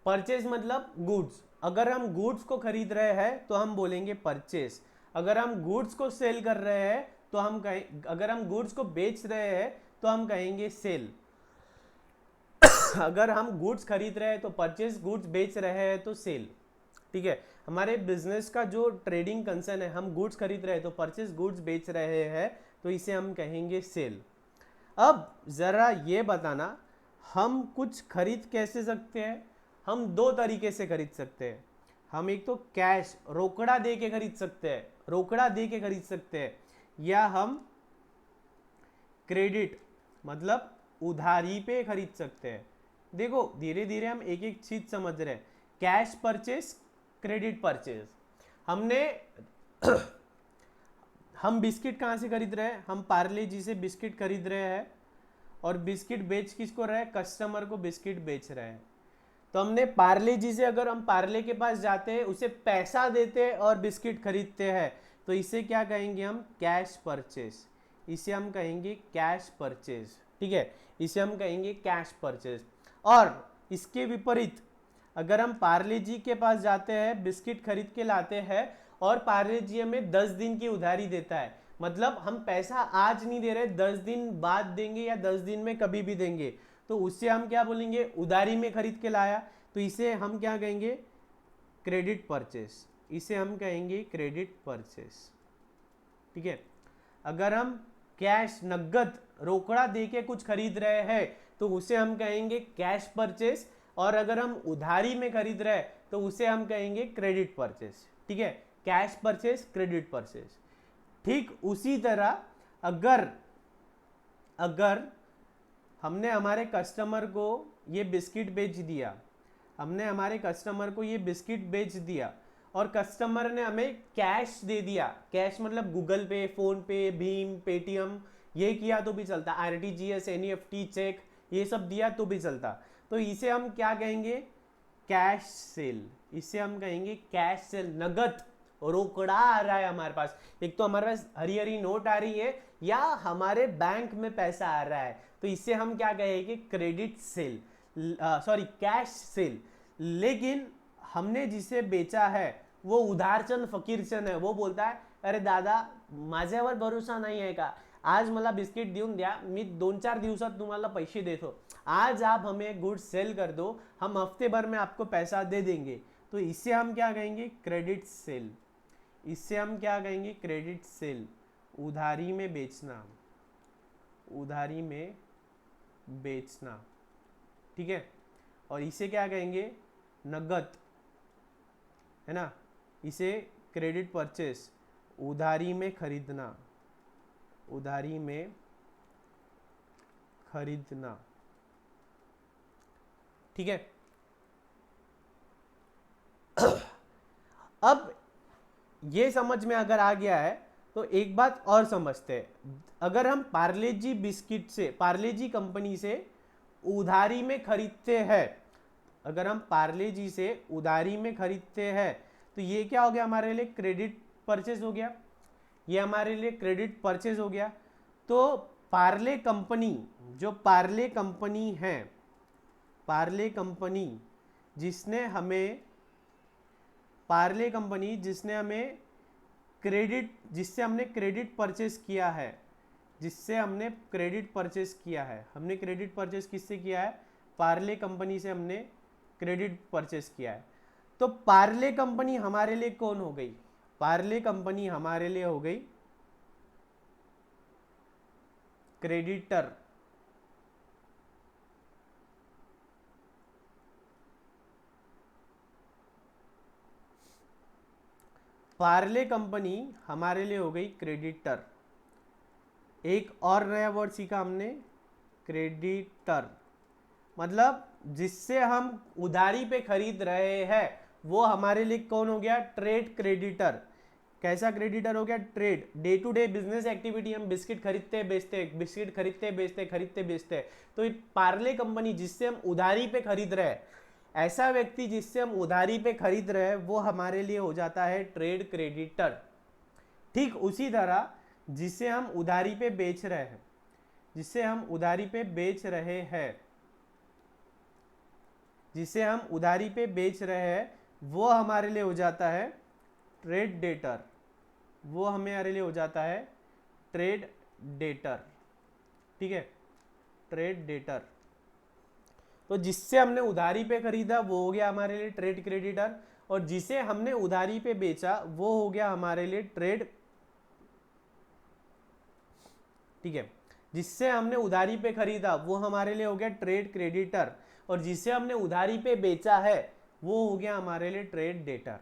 Speaker 1: परचेज मतलब गुड्स। अगर हम गुड्स को खरीद रहे हैं तो हम बोलेंगे परचेज। अगर हम गुड्स को सेल कर रहे हैं तो हम कहें, अगर हम गुड्स को बेच रहे हैं तो हम कहेंगे सेल। अगर हम गुड्स खरीद रहे हैं तो परचेज, गुड्स बेच रहे हैं तो सेल, ठीक है। हमारे बिजनेस का जो ट्रेडिंग कंसर्न है, हम गुड्स खरीद रहे हैं तो परचेज, गुड्स बेच रहे हैं तो इसे हम कहेंगे सेल। अब जरा ये बताना, हम कुछ खरीद कैसे सकते हैं? हम दो तरीके से खरीद सकते हैं। हम एक तो कैश, रोकड़ा दे के खरीद सकते हैं, रोकड़ा दे के खरीद सकते हैं, या हम क्रेडिट मतलब उधारी पे खरीद सकते हैं। देखो धीरे धीरे हम एक एक चीज समझ रहे हैं, कैश परचेज, क्रेडिट परचेज। हमने हम बिस्किट कहाँ से खरीद रहे हैं? हम पार्ले जी से बिस्किट खरीद रहे हैं, और बिस्किट बेच किसको रहे हैं? कस्टमर को बिस्किट बेच रहे हैं। तो हमने पार्ले जी से, अगर हम पार्ले के पास जाते हैं, उसे पैसा देते हैं और बिस्किट खरीदते हैं, तो इसे क्या कहेंगे हम? Cash purchase. इसे हम कहेंगे कैश परचेज, ठीक है, इसे हम कहेंगे कैश परचेज। और इसके विपरीत, अगर हम पार्ले जी के पास जाते हैं, बिस्किट खरीद के लाते हैं और पार्ले जी हमें 10 दिन की उधारी देता है, मतलब हम पैसा आज नहीं दे रहे, 10 दिन बाद देंगे या 10 दिन में कभी भी देंगे, तो उससे हम क्या बोलेंगे, उधारी में खरीद के लाया, तो इसे हम क्या कहेंगे, क्रेडिट परचेस, इसे हम कहेंगे क्रेडिट परचेस। ठीक है, अगर हम कैश नगद रोकड़ा देके कुछ खरीद रहे हैं तो उसे हम कहेंगे कैश परचेस, और अगर हम उधारी में खरीद रहे हैं तो उसे हम कहेंगे क्रेडिट परचेस। ठीक है, कैश परचेस, क्रेडिट परचेस। ठीक उसी तरह अगर अगर हमने हमारे कस्टमर को ये बिस्किट बेच दिया, हमने हमारे कस्टमर को ये बिस्किट बेच दिया और कस्टमर ने हमें कैश दे दिया, कैश मतलब गूगल पे, फोन पे, भीम, पेटीएम, ये किया तो भी चलता, आरटीजीएस, एनईएफटी, चेक, ये सब दिया तो भी चलता, तो इसे हम क्या कहेंगे, कैश सेल। इसे हम कहेंगे कैश सेल, नगद रोकड़ा आ रहा है हमारे पास, एक तो हमारे पास हरी हरी नोट आ रही है या हमारे बैंक में पैसा आ रहा है, तो इसे हम क्या कहेंगे, credit sale, sorry cash cell. लेकिन हमने जिसे बेचा है वो उधारचंद फकीरचंद है, वो बोलता है अरे दादा माझ्यावर भरोसा नाही आहे का, आज मला बिस्किट देऊन द्या, मी 2-4 दिवसात तुम्हाला पैसे देतो, आज आप हमें गुड सेल कर दो, हम हफ्ते भर में आपको पैसा दे देंगे, तो इससे हम क्या कहेंगे, क्रेडिट सेल। इससे हम क्या कहेंगे, क्रेडिट सेल, उधारी में बेचना, उधारी में बेचना। ठीक है, और इसे क्या कहेंगे, नगद, है ना, इसे क्रेडिट परचेस, उधारी में खरीदना, उधारी में खरीदना। ठीक है, अब ये समझ में अगर आ गया है तो एक बात और समझते हैं, अगर हम पार्ले जी बिस्किट से, पार्ले जी कंपनी से उधारी में खरीदते हैं, अगर हम पार्ले जी से उधारी में खरीदते हैं तो ये क्या हो गया, हमारे लिए क्रेडिट परचेज हो गया, ये हमारे लिए क्रेडिट परचेज हो गया। तो पार्ले कंपनी, जो पार्ले कंपनी है, पार्ले कंपनी जिसने हमें, पार्ले कंपनी जिसने हमें क्रेडिट, जिससे हमने क्रेडिट परचेस किया है, जिससे हमने क्रेडिट परचेस किया है, हमने क्रेडिट परचेस किससे किया है, पार्ले कंपनी से हमने क्रेडिट परचेस किया है। तो पार्ले कंपनी हमारे लिए कौन हो गई, पार्ले कंपनी हमारे लिए हो गई क्रेडिटर। पार्ले कंपनी हमारे लिए हो गई क्रेडिटर। एक और नया वर्ड सीखा हमने, क्रेडिटर, मतलब जिससे हम उधारी पे खरीद रहे हैं वो हमारे लिए कौन हो गया, ट्रेड क्रेडिटर। कैसा क्रेडिटर हो गया, trade, day to day business activity, हम बिस्किट खरीदते बेचते, बिस्किट खरीदते बेचते, खरीदते बेचते, तो पार्ले कंपनी जिससे हम उधारी पे खरीद रहे हैं, ऐसा व्यक्ति जिससे हम उधारी पे खरीद रहे हैं वो हमारे लिए हो जाता है ट्रेड क्रेडिटर। ठीक उसी तरह जिसे हम उधारी पे बेच रहे हैं, जिसे हम उधारी पे बेच रहे हैं, जिसे हम उधारी पे बेच रहे हैं वो हमारे लिए हो जाता है ट्रेड डेटर, वो हमारे लिए हो जाता है ट्रेड डेटर। ठीक है, ट्रेड डेटर। तो जिससे हमने उधारी पे खरीदा वो हो गया हमारे लिए ट्रेड क्रेडिटर, और जिसे हमने उधारी पे बेचा वो हो गया हमारे लिए ट्रेड, ठीक है, जिससे हमने उधारी पे खरीदा वो हमारे लिए हो गया ट्रेड क्रेडिटर, और जिसे हमने उधारी पे बेचा है वो हो गया हमारे लिए ट्रेड डेटर।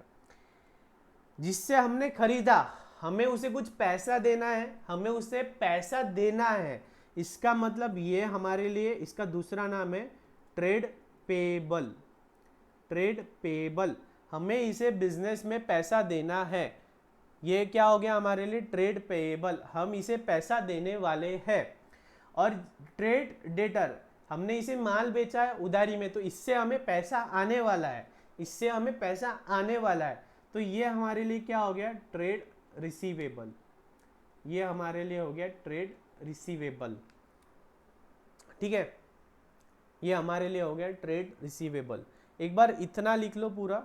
Speaker 1: जिससे हमने खरीदा हमें उसे कुछ पैसा देना है, हमें उसे पैसा देना है, इसका मतलब ये हमारे लिए, इसका दूसरा नाम है ट्रेड पेबल। ट्रेड पेबल, हमें इसे बिजनेस में पैसा देना है, ये क्या हो गया हमारे लिए ट्रेड पेबल, हम इसे पैसा देने वाले हैं। और ट्रेड डेटर, हमने इसे माल बेचा है उधारी में, तो इससे हमें पैसा आने वाला है, इससे हमें पैसा आने वाला है, तो ये हमारे लिए क्या हो गया ट्रेड रिसीवेबल, ये हमारे लिए हो गया ट्रेड रिसीवेबल। ठीक है, ये हमारे लिए हो गया ट्रेड रिसीवेबल। एक बार इतना लिख लो पूरा,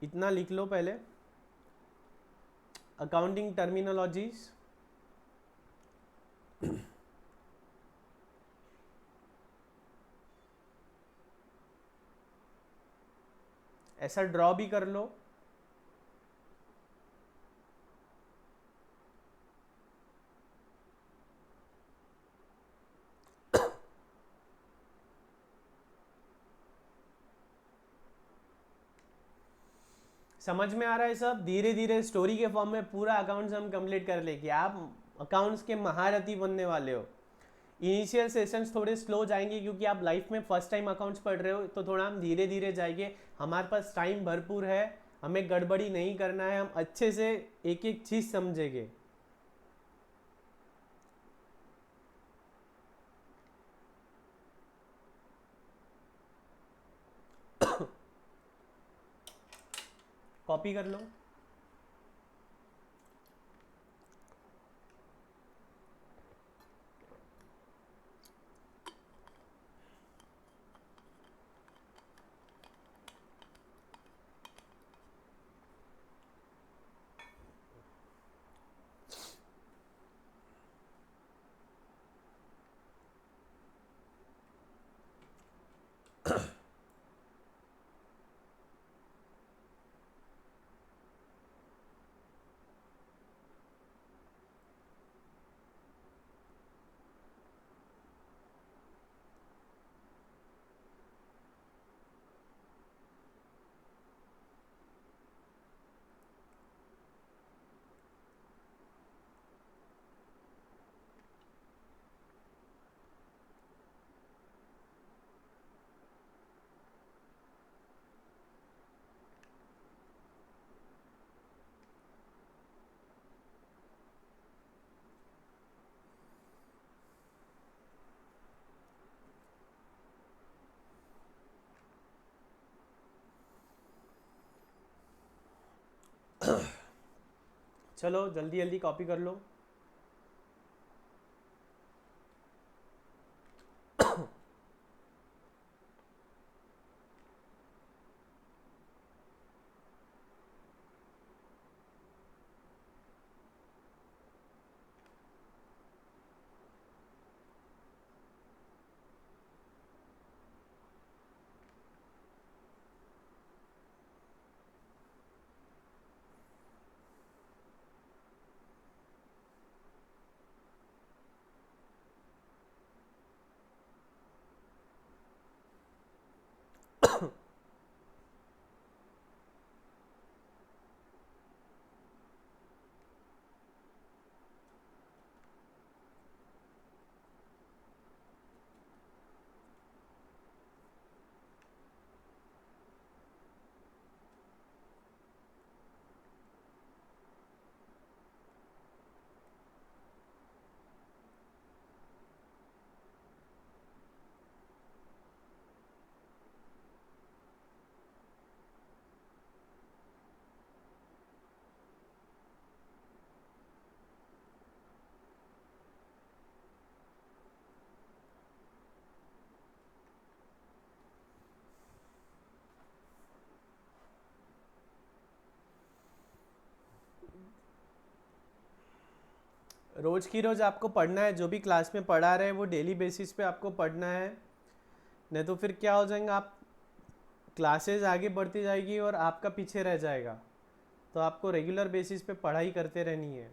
Speaker 1: इतना लिख लो पहले, अकाउंटिंग टर्मिनोलॉजीज। ऐसा ड्रॉ भी कर लो। समझ में आ रहा है सब? धीरे धीरे स्टोरी के फॉर्म में पूरा अकाउंट्स हम कंप्लीट कर ले कि आप अकाउंट्स के महारथी बनने वाले हो। इनिशियल सेशंस थोड़े स्लो जाएंगे क्योंकि आप लाइफ में फर्स्ट टाइम अकाउंट्स पढ़ रहे हो, तो थोड़ा हम धीरे धीरे जाएंगे। हमारे पास टाइम भरपूर है, हमें गड़बड़ी नहीं करना है, हम अच्छे से एक एक चीज़ समझेंगे। कॉपी कर लो। चलो जल्दी जल्दी कॉपी कर लो। रोज की रोज आपको पढ़ना है, जो भी क्लास में पढ़ा रहे हैं वो डेली बेसिस पे आपको पढ़ना है। नहीं तो फिर क्या हो जाएगा, आप क्लासेस आगे बढ़ती जाएगी और आपका पीछे रह जाएगा। तो आपको रेगुलर बेसिस पे पढ़ाई करते रहनी है,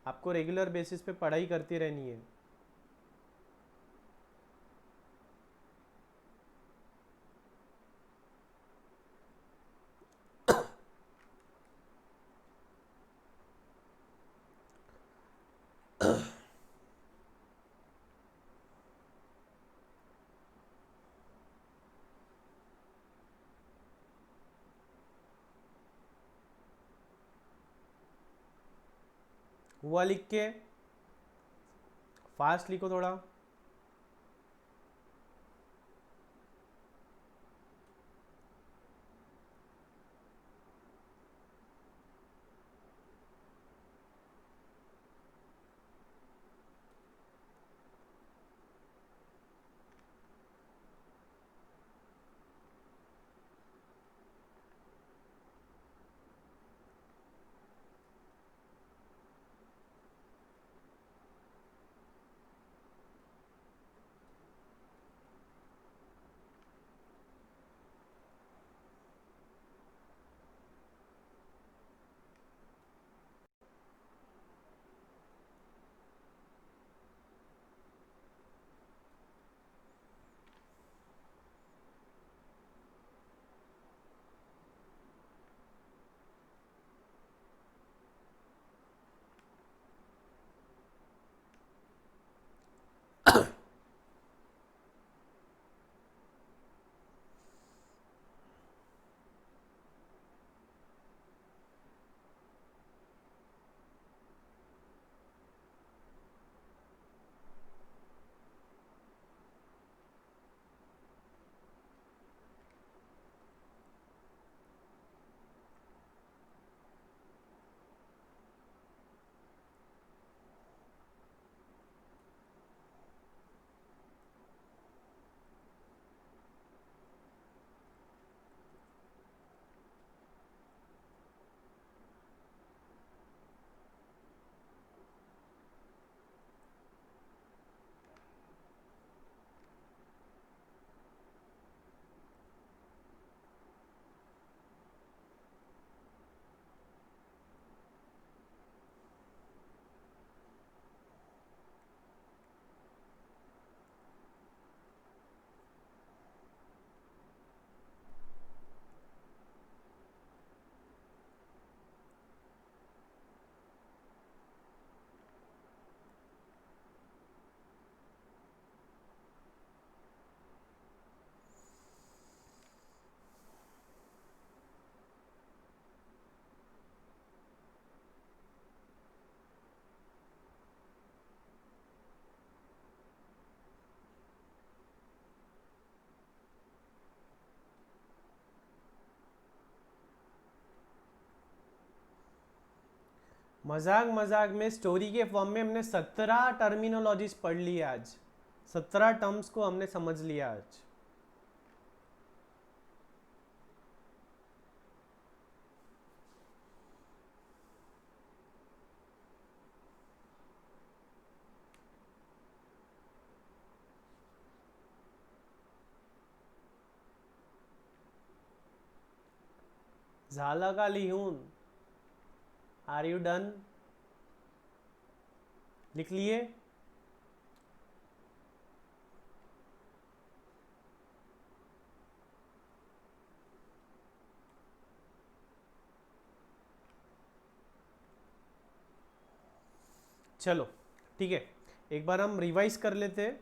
Speaker 1: आपको रेगुलर बेसिस पे पढ़ाई करती रहनी है। हुआ लिख के फास्ट लिखो थोड़ा। मजाक मजाक में स्टोरी के फॉर्म में हमने 17 टर्मिनोलॉजीज पढ़ ली आज, 17 टर्म्स को हमने समझ लिया आज। झाला का लिहून, आर यू डन? लिख लिए? चलो ठीक है, एक बार हम रिवाइज कर लेते हैं।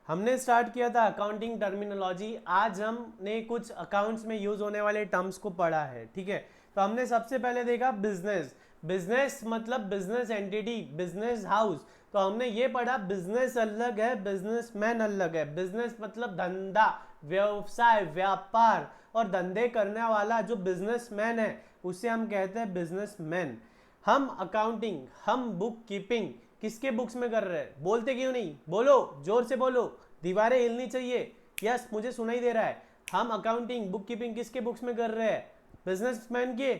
Speaker 1: हमने स्टार्ट किया था अकाउंटिंग टर्मिनोलॉजी। आज हमने कुछ अकाउंट्स में यूज होने वाले टर्म्स को पढ़ा है, ठीक है। तो हमने सबसे पहले देखा बिजनेस। बिजनेस मतलब बिजनेस एंटिटी, बिजनेस हाउस। तो हमने ये पढ़ा बिजनेस अलग है, बिजनेसमैन अलग है। बिजनेस मतलब धंधा, व्यवसाय, व्यापार और धंधे करने वाला जो बिजनेसमैन है उसे हम कहते हैं बिजनेसमैन। हम अकाउंटिंग, हम बुक कीपिंग किसके बुक्स में कर रहे हैं? बोलते क्यों नहीं? बोलो, जोर से बोलो, दीवारें हिलनी चाहिए। यस, मुझे सुनाई दे रहा है। हम अकाउंटिंग, बुक कीपिंग किसके बुक्स में कर रहे हैं? बिजनेसमैन के।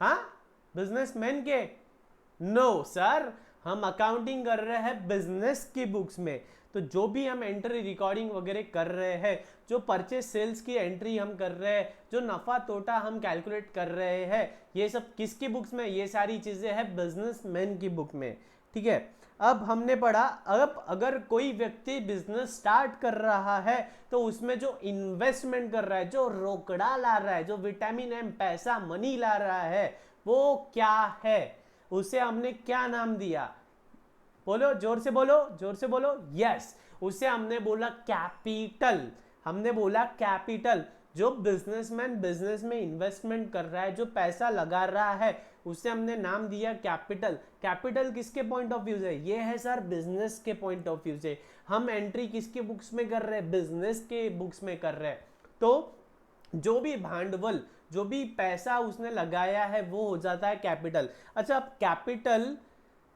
Speaker 1: हाँ, बिजनेसमैन के। नो सर, हम अकाउंटिंग कर रहे हैं बिजनेस की बुक्स में। तो जो भी हम एंट्री रिकॉर्डिंग वगैरह कर रहे हैं, जो परचेज सेल्स की एंट्री हम कर रहे हैं, जो नफा तोटा हम कैलकुलेट कर रहे हैं, ये सब किसकी बुक्स में? ये सारी चीजें हैं बिजनेसमैन की बुक में, ठीक है। अब हमने पढ़ा, अब अगर कोई व्यक्ति बिजनेस स्टार्ट कर रहा है तो उसमें जो इन्वेस्टमेंट कर रहा है, जो रोकड़ा ला रहा है, जो विटामिन एम पैसा मनी ला रहा है, वो क्या है? उसे हमने क्या नाम दिया? बोलो, जोर से बोलो, जोर से बोलो। यस, उसे हमने बोला कैपिटल। हमने बोला कैपिटल। जो बिजनेसमैन बिजनेस में इन्वेस्टमेंट कर रहा है, जो पैसा लगा रहा है, उसे हमने नाम दिया कैपिटल। कैपिटल किसके पॉइंट ऑफ व्यू से? ये है सर बिजनेस के पॉइंट ऑफ व्यू से। हम एंट्री किसके बुक्स में कर रहे हैं? बिजनेस के बुक्स में कर रहे हैं। तो जो भी भांडवल, जो भी पैसा उसने लगाया है, वो हो जाता है कैपिटल। अच्छा, अब कैपिटल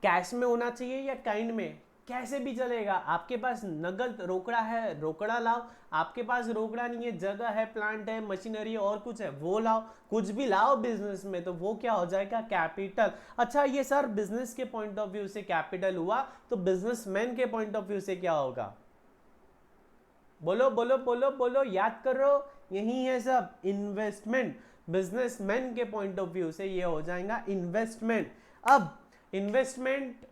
Speaker 1: कैश में होना चाहिए या काइंड में? कैसे भी चलेगा। आपके पास नगद रोकड़ा है, रोकड़ा लाओ। आपके पास रोकड़ा नहीं है, जगह है, प्लांट है, मशीनरी और कुछ है, वो लाओ। कुछ भी लाओ बिजनेस में, तो वो क्या हो जाएगा? कैपिटल। अच्छा, ये सर बिजनेस के पॉइंट ऑफ व्यू से कैपिटल हुआ, तो बिजनेसमैन के पॉइंट ऑफ व्यू से क्या होगा? बोलो बोलो बोलो बोलो, याद करो, यही है सब इन्वेस्टमेंट। बिजनेसमैन के पॉइंट ऑफ व्यू से ये हो जाएगा इन्वेस्टमेंट। अब इन्वेस्टमेंट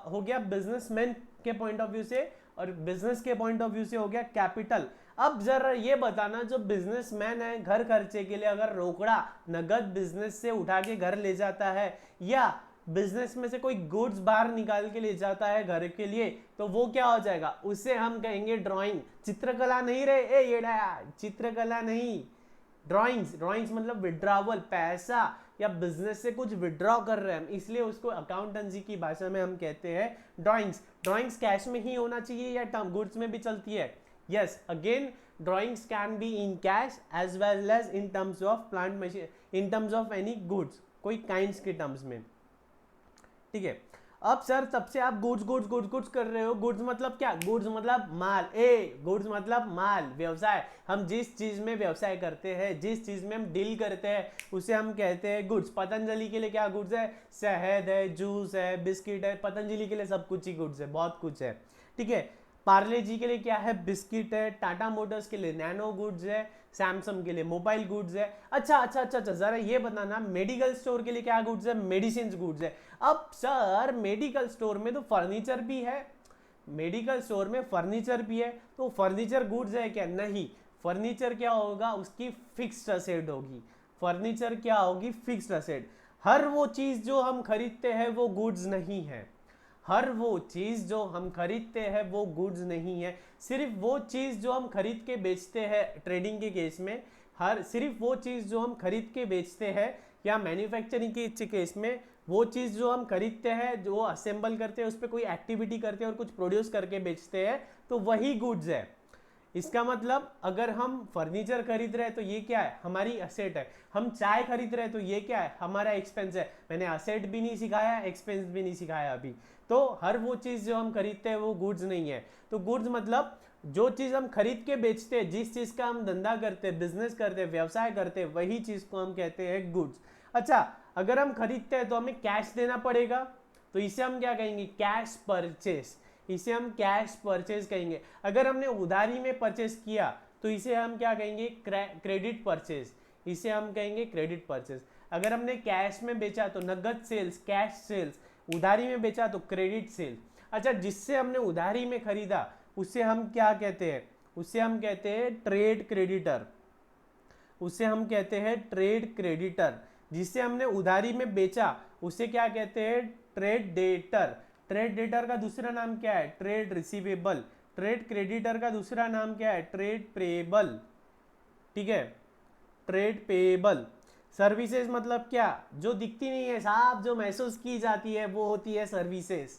Speaker 1: हो गया बिजनेसमैन के पॉइंट ऑफ व्यू से, और बिजनेस के पॉइंट ऑफ व्यू से हो गया कैपिटल। अब जरा ये बताना, जो बिजनेसमैन है घर खर्चे के लिए अगर रोकड़ा नगद बिजनेस से उठा के घर ले जाता है, या बिजनेस में से कोई गुड्स बाहर निकाल के ले जाता है घर के लिए, तो वो क्या हो जाएगा? उसे हम कहेंगे ड्राइंग। चित्रकला नहीं रे, ए येड़ा, चित्रकला नहीं, ड्राइंग्स। ड्राइंग्स मतलब विड्रॉवल, पैसा या बिजनेस से कुछ विड्रॉ कर रहे हैं हम, इसलिए उसको अकाउंटेंसी की भाषा में हम कहते हैं ड्राइंग्स। ड्राइंग्स कैश में ही होना चाहिए या टर्म गुड्स में भी चलती है? Yes, again drawings can be in cash as well as in terms of plant machine, in terms of any goods, कोई काइंड्स के टर्म्स में, ठीक है। अब सर तब से आप गुड्स गुड्स गुड्स गुड्स कर रहे हो। गुड्स मतलब क्या? गुड्स मतलब माल। गुड्स मतलब माल, व्यवसाय। हम जिस चीज में व्यवसाय करते हैं, जिस चीज में हम डील करते हैं, उसे हम कहते हैं गुड्स। पतंजलि के लिए क्या गुड्स है? शहद है, जूस है, बिस्किट है। पतंजलि के लिए सब कुछ ही गुड्स है, बहुत कुछ है, ठीक है। पार्ले जी के लिए क्या है? बिस्किट है। टाटा मोटर्स के लिए नैनो गुड्स है। सैमसंग के लिए मोबाइल गुड्स है। अच्छा अच्छा अच्छा अच्छा, जरा ये बताना, मेडिकल स्टोर के लिए क्या गुड्स है? मेडिसिन गुड्स है। अब सर मेडिकल स्टोर में तो फर्नीचर भी है, मेडिकल स्टोर में फर्नीचर भी है, तो फर्नीचर गुड्स है क्या? नहीं। फर्नीचर क्या होगा? उसकी फिक्स्ड असेट होगी। फर्नीचर क्या होगी? Fixed asset. हर वो चीज जो हम खरीदते हैं वो गुड्स नहीं है। हर वो चीज जो हम खरीदते हैं वो गुड्स नहीं है। सिर्फ वो चीज जो हम खरीद के बेचते हैं, ट्रेडिंग के केस में, हर सिर्फ वो चीज जो हम खरीद के बेचते हैं, या मैन्युफैक्चरिंग के केस में वो चीज जो हम खरीदते हैं, जो असेंबल करते हैं, उस पर कोई एक्टिविटी करते हैं और कुछ प्रोड्यूस करके बेचते हैं, तो वही गुड्स है। इसका मतलब अगर हम फर्नीचर खरीद रहे हैं तो ये क्या है, हमारी असेट है। हम चाय खरीद रहे हैं तो ये क्या है, हमारा एक्सपेंस है। मैंने असेट भी नहीं सिखाया, एक्सपेंस भी नहीं सिखाया अभी। तो हर वो चीज़ जो हम खरीदते हैं वो गुड्स नहीं है। तो गुड्स मतलब जो चीज़ हम खरीद के बेचते हैं, जिस चीज़ का हम धंधा करते हैं, बिजनेस करते हैं, व्यवसाय करते हैं, वही चीज़ को हम कहते हैं गुड्स। अच्छा, अगर हम खरीदते हैं तो हमें कैश देना पड़ेगा, तो इसे हम क्या कहेंगे, कैश परचेस। इसे हम कैश परचेज कहेंगे। अगर हमने उधारी में परचेज किया तो इसे हम क्या कहेंगे, क्रेडिट परचेज। इसे हम कहेंगे क्रेडिट परचेज। अगर हमने कैश में बेचा तो नगद सेल्स, कैश सेल्स। उधारी में बेचा तो क्रेडिट सेल्स। अच्छा, जिससे हमने उधारी में खरीदा उसे हम क्या कहते हैं, उसे हम कहते हैं ट्रेड क्रेडिटर। उसे हम कहते हैं ट्रेड क्रेडिटर। जिसे हमने उधारी में बेचा उसे क्या कहते हैं, ट्रेड डेटर। ट्रेड डेटर का दूसरा नाम क्या है, ट्रेड रिसीवेबल। ट्रेड क्रेडिटर का दूसरा नाम क्या है, ट्रेड पेएबल। ठीक है, ट्रेड पेएबल। सर्विसेज मतलब क्या, जो दिखती नहीं है साहब, जो महसूस की जाती है वो होती है सर्विसेज।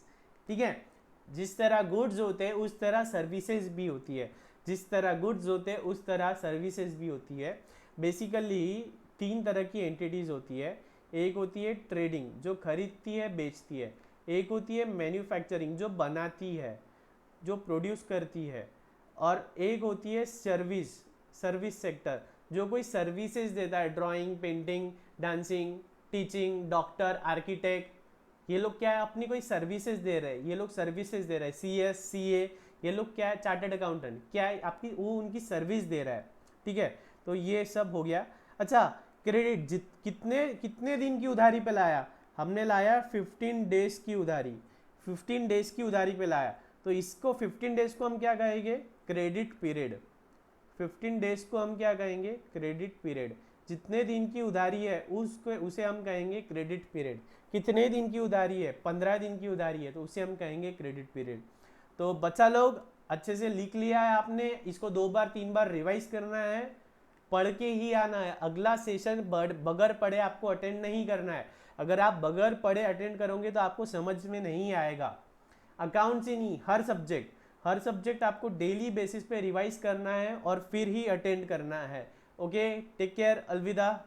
Speaker 1: ठीक है, जिस तरह गुड्स होते हैं उस तरह सर्विसेज भी होती है। जिस तरह गुड्स होते हैं उस तरह सर्विसेज भी होती है। बेसिकली 3 तरह की एंटिटीज होती है। एक होती है ट्रेडिंग, जो खरीदती है बेचती है। एक होती है मैन्युफैक्चरिंग, जो बनाती है, जो प्रोड्यूस करती है। और एक होती है सर्विस, सर्विस सेक्टर, जो कोई सर्विसेज देता है, drawing, painting, dancing, teaching, doctor, architect. ये लोग क्या है, अपनी कोई सर्विसेज दे रहे हैं, ये लोग सर्विसेज दे रहे हैं। CS, CA, ये लोग क्या है, चार्टर्ड अकाउंटेंट, क्या है आपकी, वो उनकी सर्विस दे रहा है। ठीक है, तो ये सब हो गया। अच्छा, क्रेडिट, कितने कितने दिन की उधारी पे लाया, हमने लाया 15 डेज की उधारी। 15 डेज की उधारी पे लाया, तो इसको 15 डेज को हम क्या कहेंगे, क्रेडिट पीरियड। 15 डेज को हम क्या कहेंगे, क्रेडिट पीरियड। जितने दिन की उधारी है उसको उसे हम कहेंगे क्रेडिट पीरियड। कितने दिन की उधारी है, 15 दिन की उधारी है, तो उसे हम कहेंगे क्रेडिट पीरियड। तो बच्चा लोग अच्छे से लिख लिया है आपने, इसको 2 बार 3 बार रिवाइज करना है, पढ़ के ही आना है। अगला सेशन बगैर पढ़े आपको अटेंड नहीं करना है। अगर आप बगैर पढ़े अटेंड करोगे तो आपको समझ में नहीं आएगा। अकाउंट्स ही नहीं, हर सब्जेक्ट आपको डेली बेसिस पे रिवाइज करना है और फिर ही अटेंड करना है। ओके, टेक केयर, अलविदा।